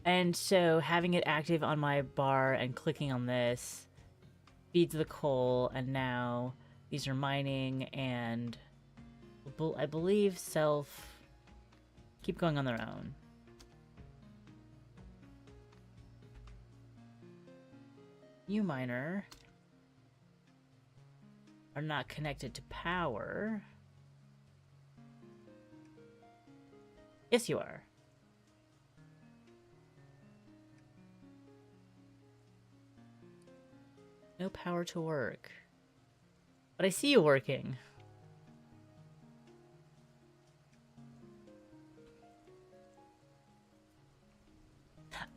And so having it active on my bar and clicking on this feeds the coal, and now these are mining and I believe keep going on their own. You miner are not connected to power. Yes, you are. No power to work. But I see you working.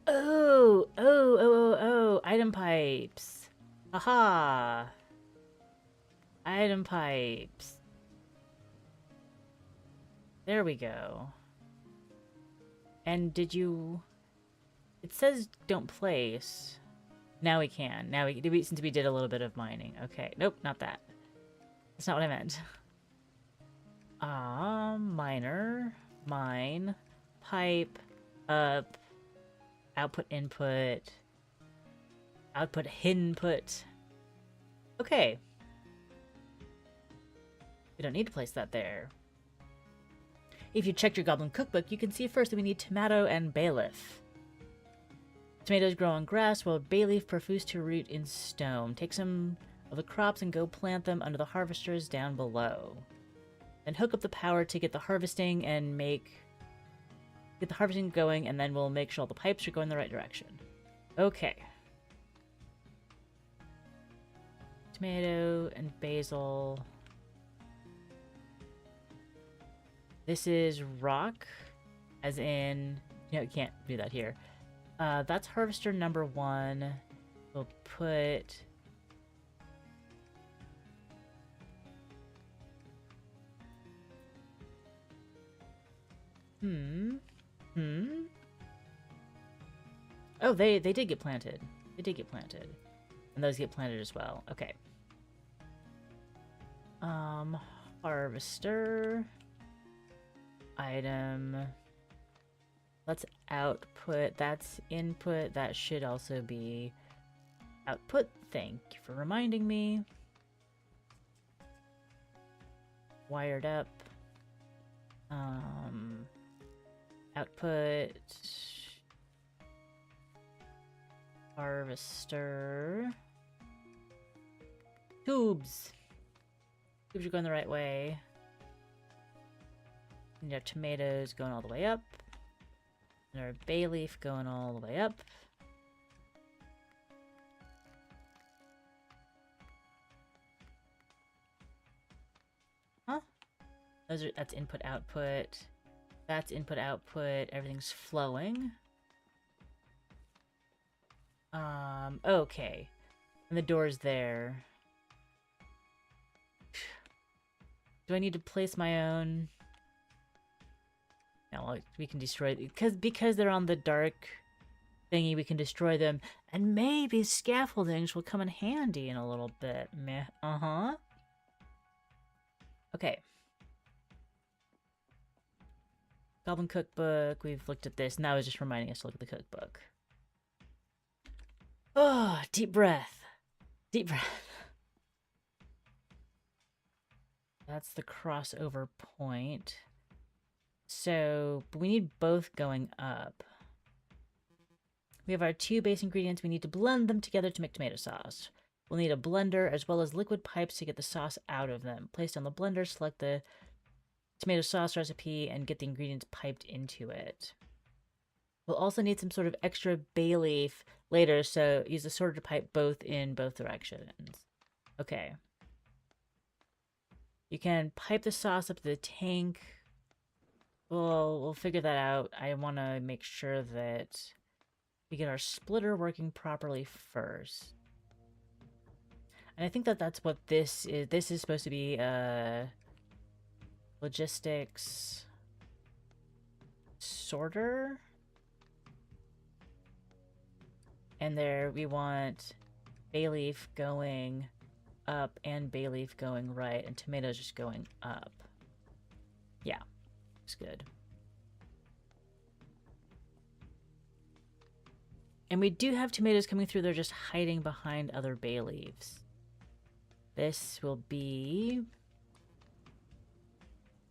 Oh. Item pipes. Aha. Item pipes. There we go. And did you... It says don't place. Now we can. Now since we did a little bit of mining. Okay. Nope, not that. That's not what I meant. Miner. Mine. Pipe. Up. Output input. Output input. Okay. We don't need to place that there. If you checked your goblin cookbook, you can see first that we need tomato and bay leaf. Tomatoes grow on grass, while bay leaf prefers to root in stone. Take some of the crops and go plant them under the harvesters down below. Then hook up the power to get the harvesting and get the harvesting going, and then we'll make sure all the pipes are going the right direction. Okay. Tomato and basil. This is rock, as in, you can't do that here. That's harvester number 1. We'll put... Oh, they did get planted. They did get planted. And those get planted as well. Okay. Harvester. Item. Let's output. That's input. That should also be output. Thank you for reminding me. Wired up. Output. Harvester. Tubes. Tubes are going the right way. And our tomatoes going all the way up. And our bay leaf going all the way up. Huh? That's input output. That's input output. Everything's flowing. Okay. And the door's there. Do I need to place my own? No, we can destroy because they're on the dark thingy, we can destroy them. And maybe scaffoldings will come in handy in a little bit. Meh. Uh-huh. Okay. Goblin Cookbook. We've looked at this. Now it's just reminding us to look at the cookbook. Oh, deep breath. Deep breath. That's the crossover point. So, but we need both going up. We have our 2 base ingredients. We need to blend them together to make tomato sauce. We'll need a blender as well as liquid pipes to get the sauce out of them. Placed on the blender, select the tomato sauce recipe and get the ingredients piped into it. We'll also need some sort of extra bay leaf later, so use the sorter to pipe both in both directions. Okay. You can pipe the sauce up to the tank. We'll figure that out. I want to make sure that we get our splitter working properly first. And I think that that's what this is. This is supposed to be logistics sorter. And there we want bay leaf going up and bay leaf going right, and tomatoes just going up. Yeah, looks good. And we do have tomatoes coming through. They're just hiding behind other bay leaves. This will be...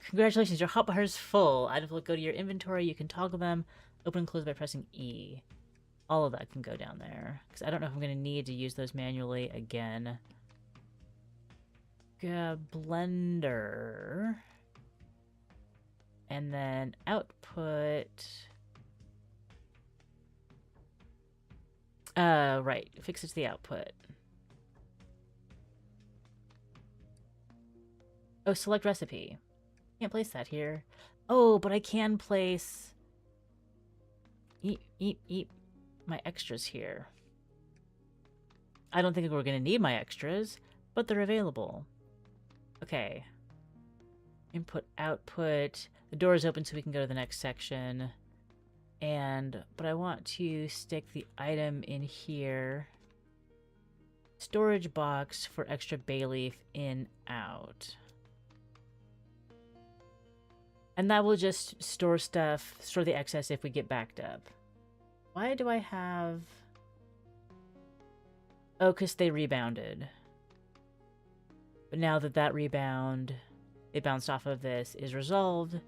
Congratulations, your hotbar is full. Items will go to your inventory. You can toggle them, open and close by pressing E. All of that can go down there, because I don't know if I'm going to need to use those manually again. Blender. And then output. Right. Fix it to the output. Oh, select recipe. Can't place that here. Oh, but I can place... Eep. My extras here. I don't think we're going to need my extras, but they're available. Okay. Input, output. The door is open so we can go to the next section. But I want to stick the item in here. Storage box for extra bay leaf in, out. And that will just store stuff, store the excess if we get backed up. Why do I have... Oh, because they rebounded. But now that that rebound, it bounced off of this, is resolved,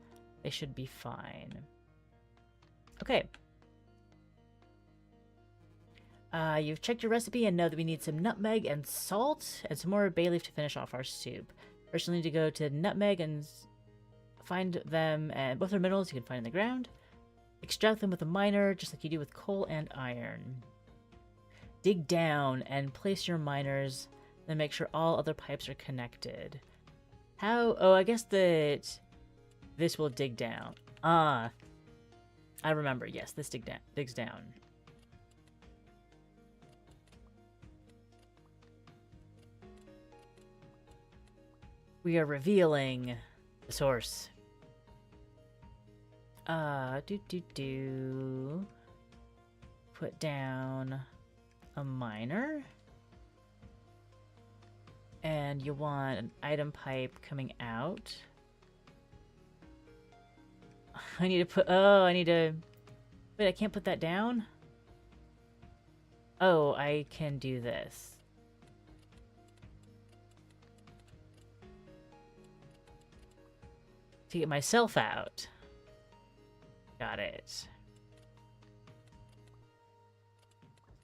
they should be fine. Okay. You've checked your recipe and know that we need some nutmeg and salt and some more bay leaf to finish off our soup. First, you'll need to go to nutmeg and find them, and both are minerals you can find in the ground. Extract them with a miner, just like you do with coal and iron. Dig down and place your miners, then make sure all other pipes are connected. How? Oh, I guess that this will dig down. Ah, I remember. Yes, this digs down. We are revealing the source. Put down a miner. And you want an item pipe coming out. I need to put... Oh, I need to... Wait, I can't put that down? Oh, I can do this. To get myself out. Got it.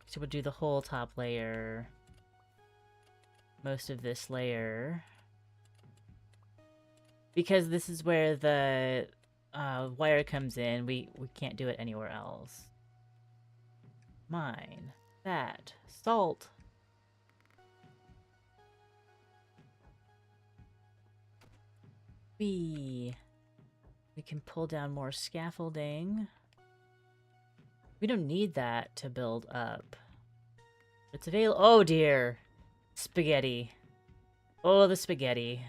So we'll do the whole top layer. Most of this layer. Because this is where the wire comes in, we can't do it anywhere else. Mine. That. Salt. We can pull down more scaffolding. We don't need that to build up. It's available. Oh dear. Spaghetti. Oh, the spaghetti.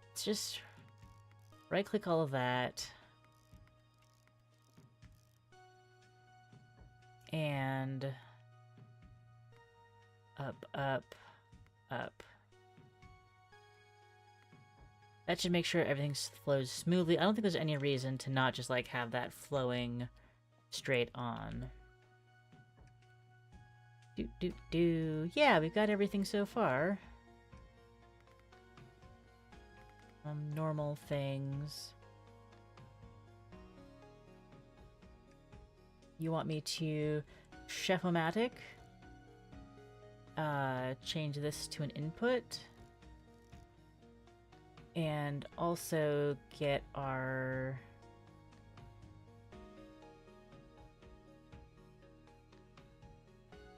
Let's just right click all of that. And up, up, up. That should make sure everything flows smoothly. I don't think there's any reason to not just like have that flowing straight on. Yeah, we've got everything so far. Normal things. You want me to Chef-O-Matic? Change this to an input. And also get our...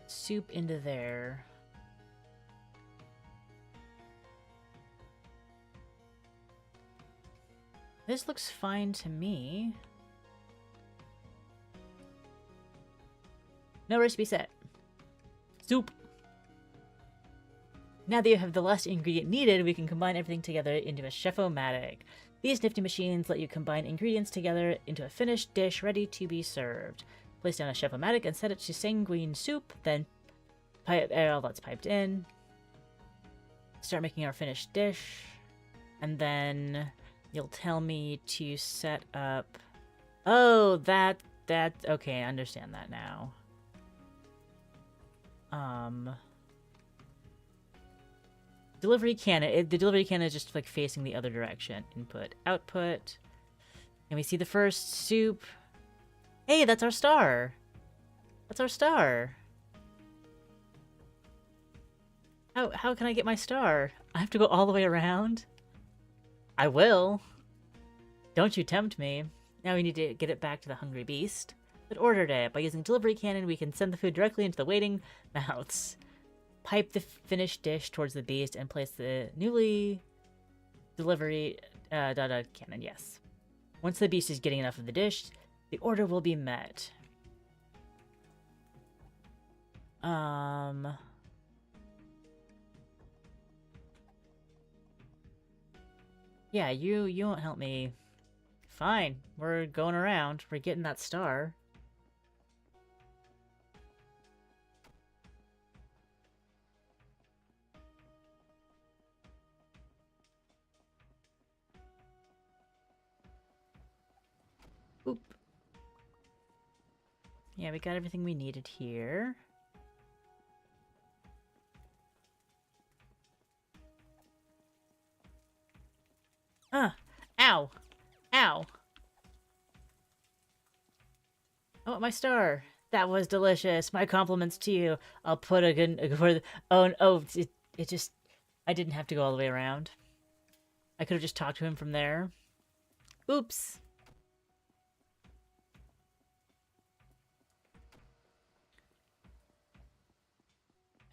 soup into there. This looks fine to me. No recipe set. Soup. Now that you have the last ingredient needed, we can combine everything together into a chef-o-matic. These nifty machines let you combine ingredients together into a finished dish ready to be served. Place down a chef-o-matic and set it to sanguine soup, then pipe all that's piped in. Start making our finished dish, and then you'll tell me to set up... Oh, that... Okay, I understand that now. Delivery cannon. The delivery cannon is just like facing the other direction. Input, output. And we see the first soup. Hey, that's our star. That's our star. How can I get my star? I have to go all the way around? I will. Don't you tempt me. Now we need to get it back to the hungry beast that ordered it. By using delivery cannon, we can send the food directly into the waiting mouths. Pipe the finished dish towards the beast and place the newly delivery cannon, yes. Once the beast is getting enough of the dish, the order will be met. Yeah, you won't help me. Fine, we're going around. We're getting that star. Oop. Yeah, we got everything we needed here. Ow! Ow! I want my star. That was delicious. My compliments to you. I'll put a good... Oh, it just... I didn't have to go all the way around. I could have just talked to him from there. Oops.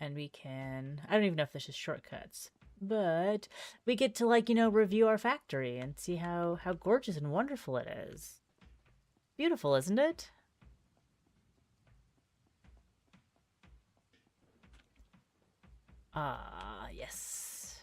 And we can... I don't even know if this is shortcuts. But we get to, like, you know, review our factory and see how gorgeous and wonderful it is. Beautiful, isn't it? Ah, yes.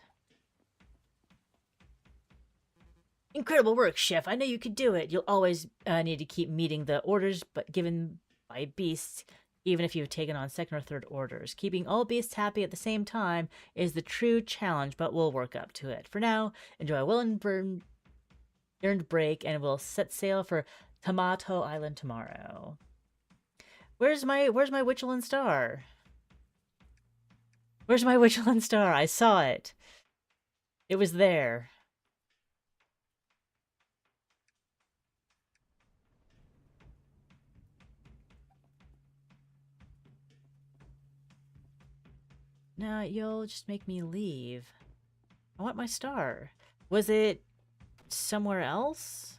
Incredible work, Chef. I know you could do it. You'll always need to keep meeting the orders but given by beasts, even if you've taken on second or third orders. Keeping all beasts happy at the same time is the true challenge, but we'll work up to it. For now, enjoy a well-earned break, and we'll set sail for Tomato Island tomorrow. Where's my Witchland star? Where's my Witchland star? I saw it. It was there. Now you'll just make me leave. I want my star. Was it somewhere else?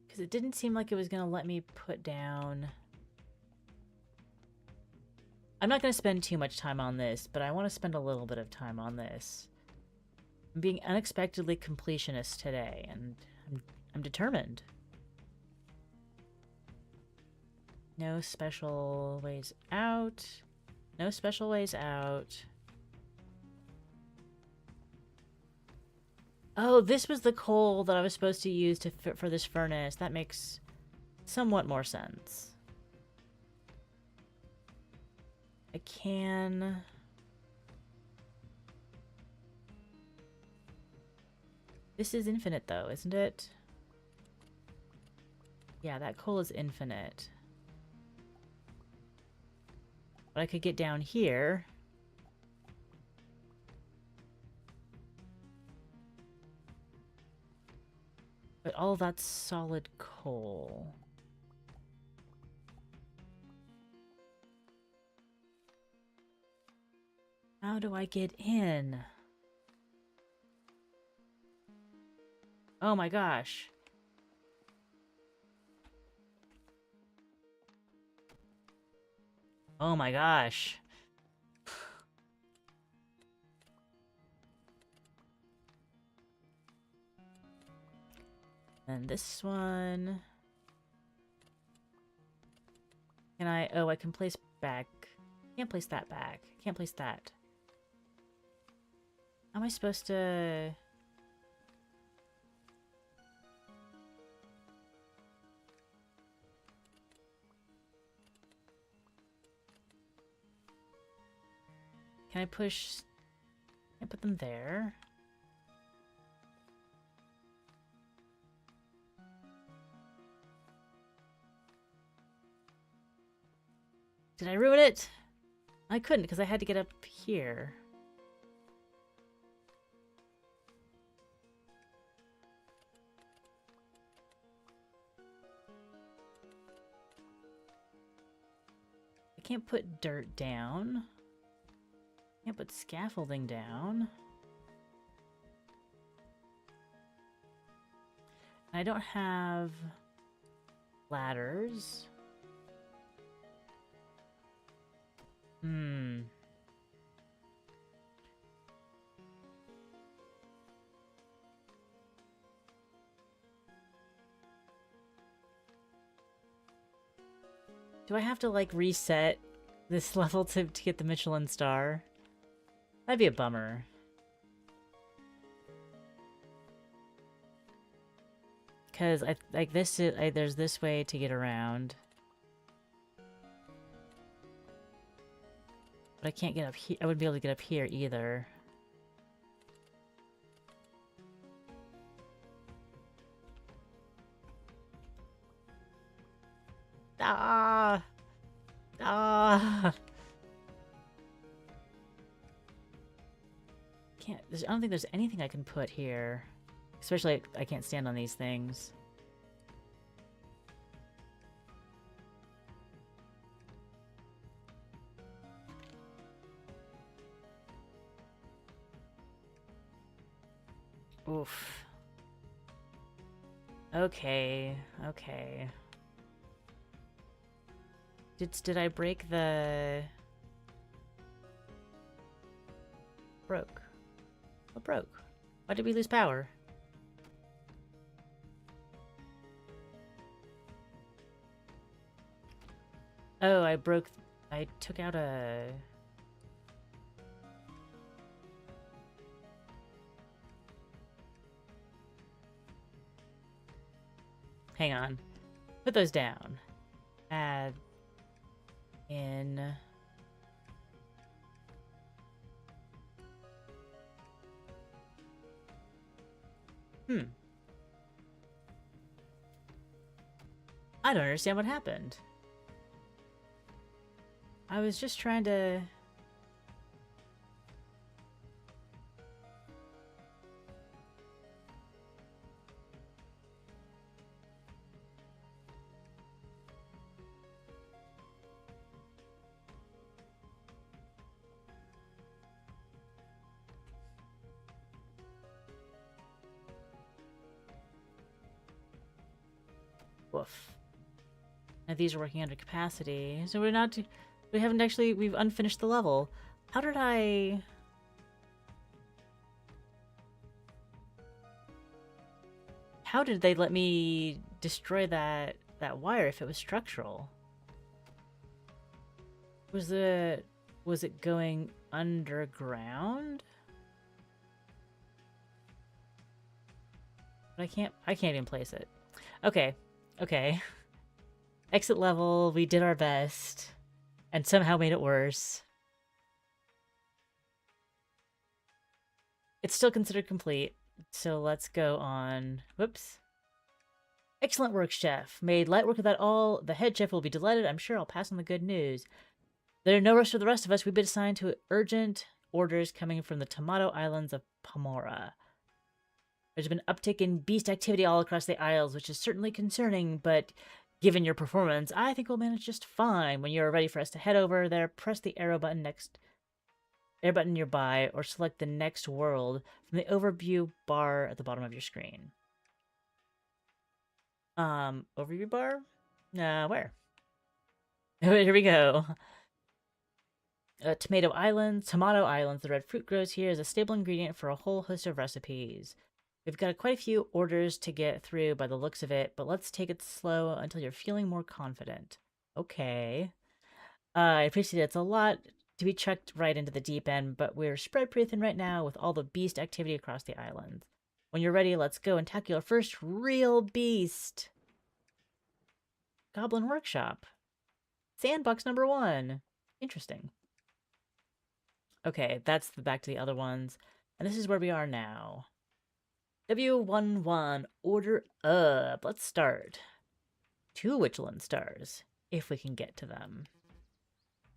Because it didn't seem like it was going to let me put down... I'm not going to spend too much time on this, but I want to spend a little bit of time on this. I'm being unexpectedly completionist today, and I'm determined. No special ways out. No special ways out. Oh, this was the coal that I was supposed to use for this furnace. That makes somewhat more sense. I can... This is infinite though, isn't it? Yeah, that coal is infinite. But I could get down here. But all that's solid coal. How do I get in? Oh my gosh. Oh my gosh. And this one... Can I... Oh, I can place back. Can't place that back. Can't place that. How am I supposed to... Can I push... Can I put them there? Did I ruin it? I couldn't because I had to get up here. I can't put dirt down. Can't put scaffolding down. I don't have ladders. Do I have to, like, reset this level to get the Michelin star? That'd be a bummer. Because, like, this is... there's this way to get around. But I can't get up here. I wouldn't be able to get up here either. Ah! Ah! Can't... I don't think there's anything I can put here. Especially, I can't stand on these things. Oof. Okay, okay. Did I break the... Broke. What broke? Why did we lose power? Oh, I broke... I took out a... Hang on. Put those down. Add in... I don't understand what happened. I was just trying to... Woof. And these are working under capacity. So we're not... We haven't actually... We've unfinished the level. How did I... How did they let me destroy that wire if it was structural? Was it going underground? But I can't even place it. Okay. Okay. Exit level, we did our best. And somehow made it worse. It's still considered complete. So let's go on... Whoops. Excellent work, chef. Made light work of that all. The head chef will be delighted. I'm sure I'll pass on the good news. There are no rush for the rest of us. We've been assigned to urgent orders coming from the Tomato Islands of Pomora. There's been an uptick in beast activity all across the Isles, which is certainly concerning, but given your performance, I think we'll manage just fine. When you're ready for us to head over there, press the arrow button next air button nearby, or select the next world from the overview bar at the bottom of your screen. Overview bar? Where? Here we go. Tomato Islands, the red fruit grows here as a staple ingredient for a whole host of recipes. We've got quite a few orders to get through by the looks of it, but let's take it slow until you're feeling more confident. Okay. I appreciate it. It's a lot to be chucked right into the deep end, but we're spread pretty thin right now with all the beast activity across the island. When you're ready, let's go and tackle your first real beast. Goblin Workshop. Sandbox number 1. Interesting. Okay, that's back to the other ones. And this is where we are now. W11, order up. Let's start. 2 Witchland stars, if we can get to them.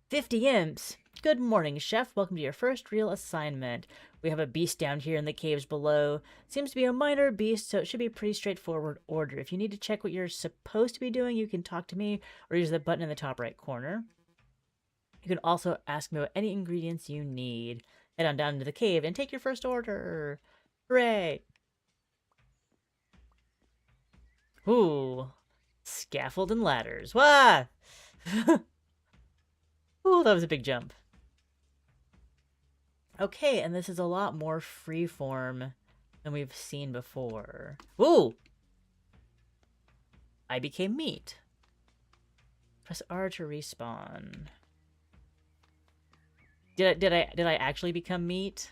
50 imps. Good morning, Chef. Welcome to your first real assignment. We have a beast down here in the caves below. Seems to be a minor beast, so it should be a pretty straightforward order. If you need to check what you're supposed to be doing, you can talk to me or use the button in the top right corner. You can also ask me about any ingredients you need. Head on down into the cave and take your first order. Hooray! Ooh. Scaffold and ladders. Wah! Ooh, that was a big jump. Okay, and this is a lot more freeform than we've seen before. Ooh! I became meat. Press R to respawn. Did I actually become meat?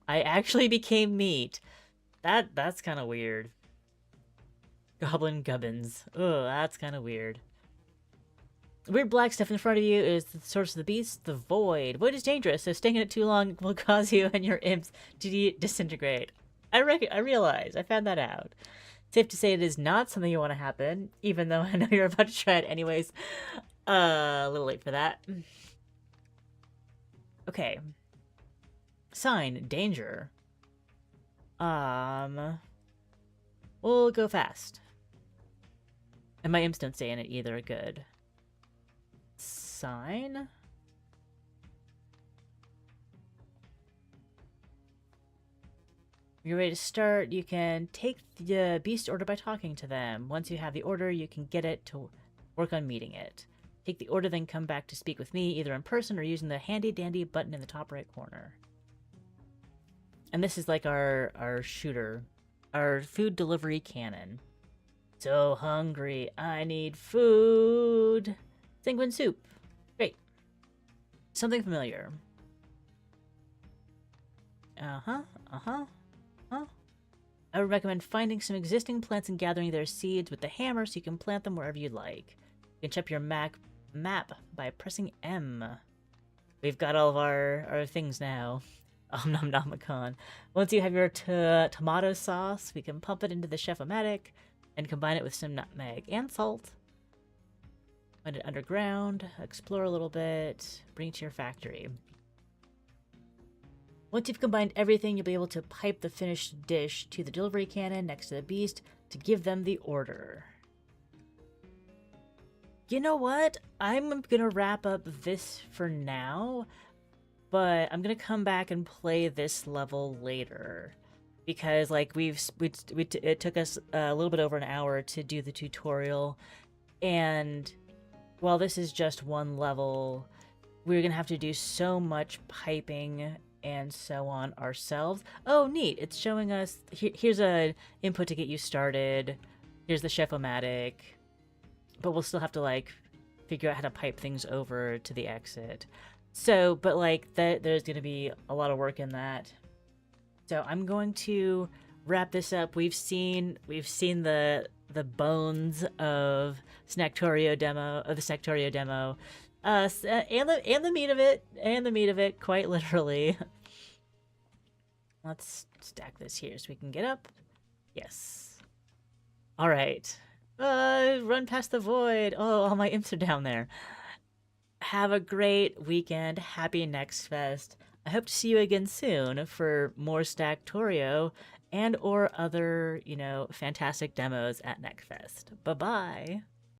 I actually became meat. That's kind of weird. Goblin gubbins. Ugh, that's kind of weird. The weird black stuff in front of you is the source of the beast, the void. Void is dangerous, so staying in it too long will cause you and your imps to disintegrate. I realize. I found that out. Safe to say it is not something you want to happen, even though I know you're about to try it anyways. A little late for that. Okay. Sign, danger. We'll go fast. And my imps don't stay in it either, good. Sign? When you're ready to start, you can take the beast order by talking to them. Once you have the order, you can get it to work on meeting it. Take the order, then come back to speak with me, either in person or using the handy-dandy button in the top right corner. And this is like our shooter, our food delivery cannon. So hungry, I need food. Sanguine soup. Great. Something familiar. I would recommend finding some existing plants and gathering their seeds with the hammer so you can plant them wherever you'd like. You can check your map by pressing M. We've got all of our things now. Nom nom. Once you have your tomato sauce, we can pump it into the chef-o-matic and combine it with some nutmeg and salt. Find it underground, explore a little bit, bring it to your factory. Once you've combined everything, you'll be able to pipe the finished dish to the delivery cannon next to the beast to give them the order. You know what? I'm gonna wrap up this for now, but I'm gonna come back and play this level later. Because, like, it took us a little bit over an hour to do the tutorial, and while this is just one level, we're gonna have to do so much piping and so on ourselves. Oh, neat! It's showing us here's a input to get you started. Here's the chef-o-matic, but we'll still have to like figure out how to pipe things over to the exit. So, but like there's gonna be a lot of work in that. So I'm going to wrap this up. We've seen the bones of the Snacktorio demo, and the meat of it, quite literally. Let's stack this here so we can get up. Yes. All right. Run past the void. Oh, all my imps are down there. Have a great weekend. Happy Next Fest. I hope to see you again soon for more Snacktorio and or other, fantastic demos at Next Fest. Bye-bye.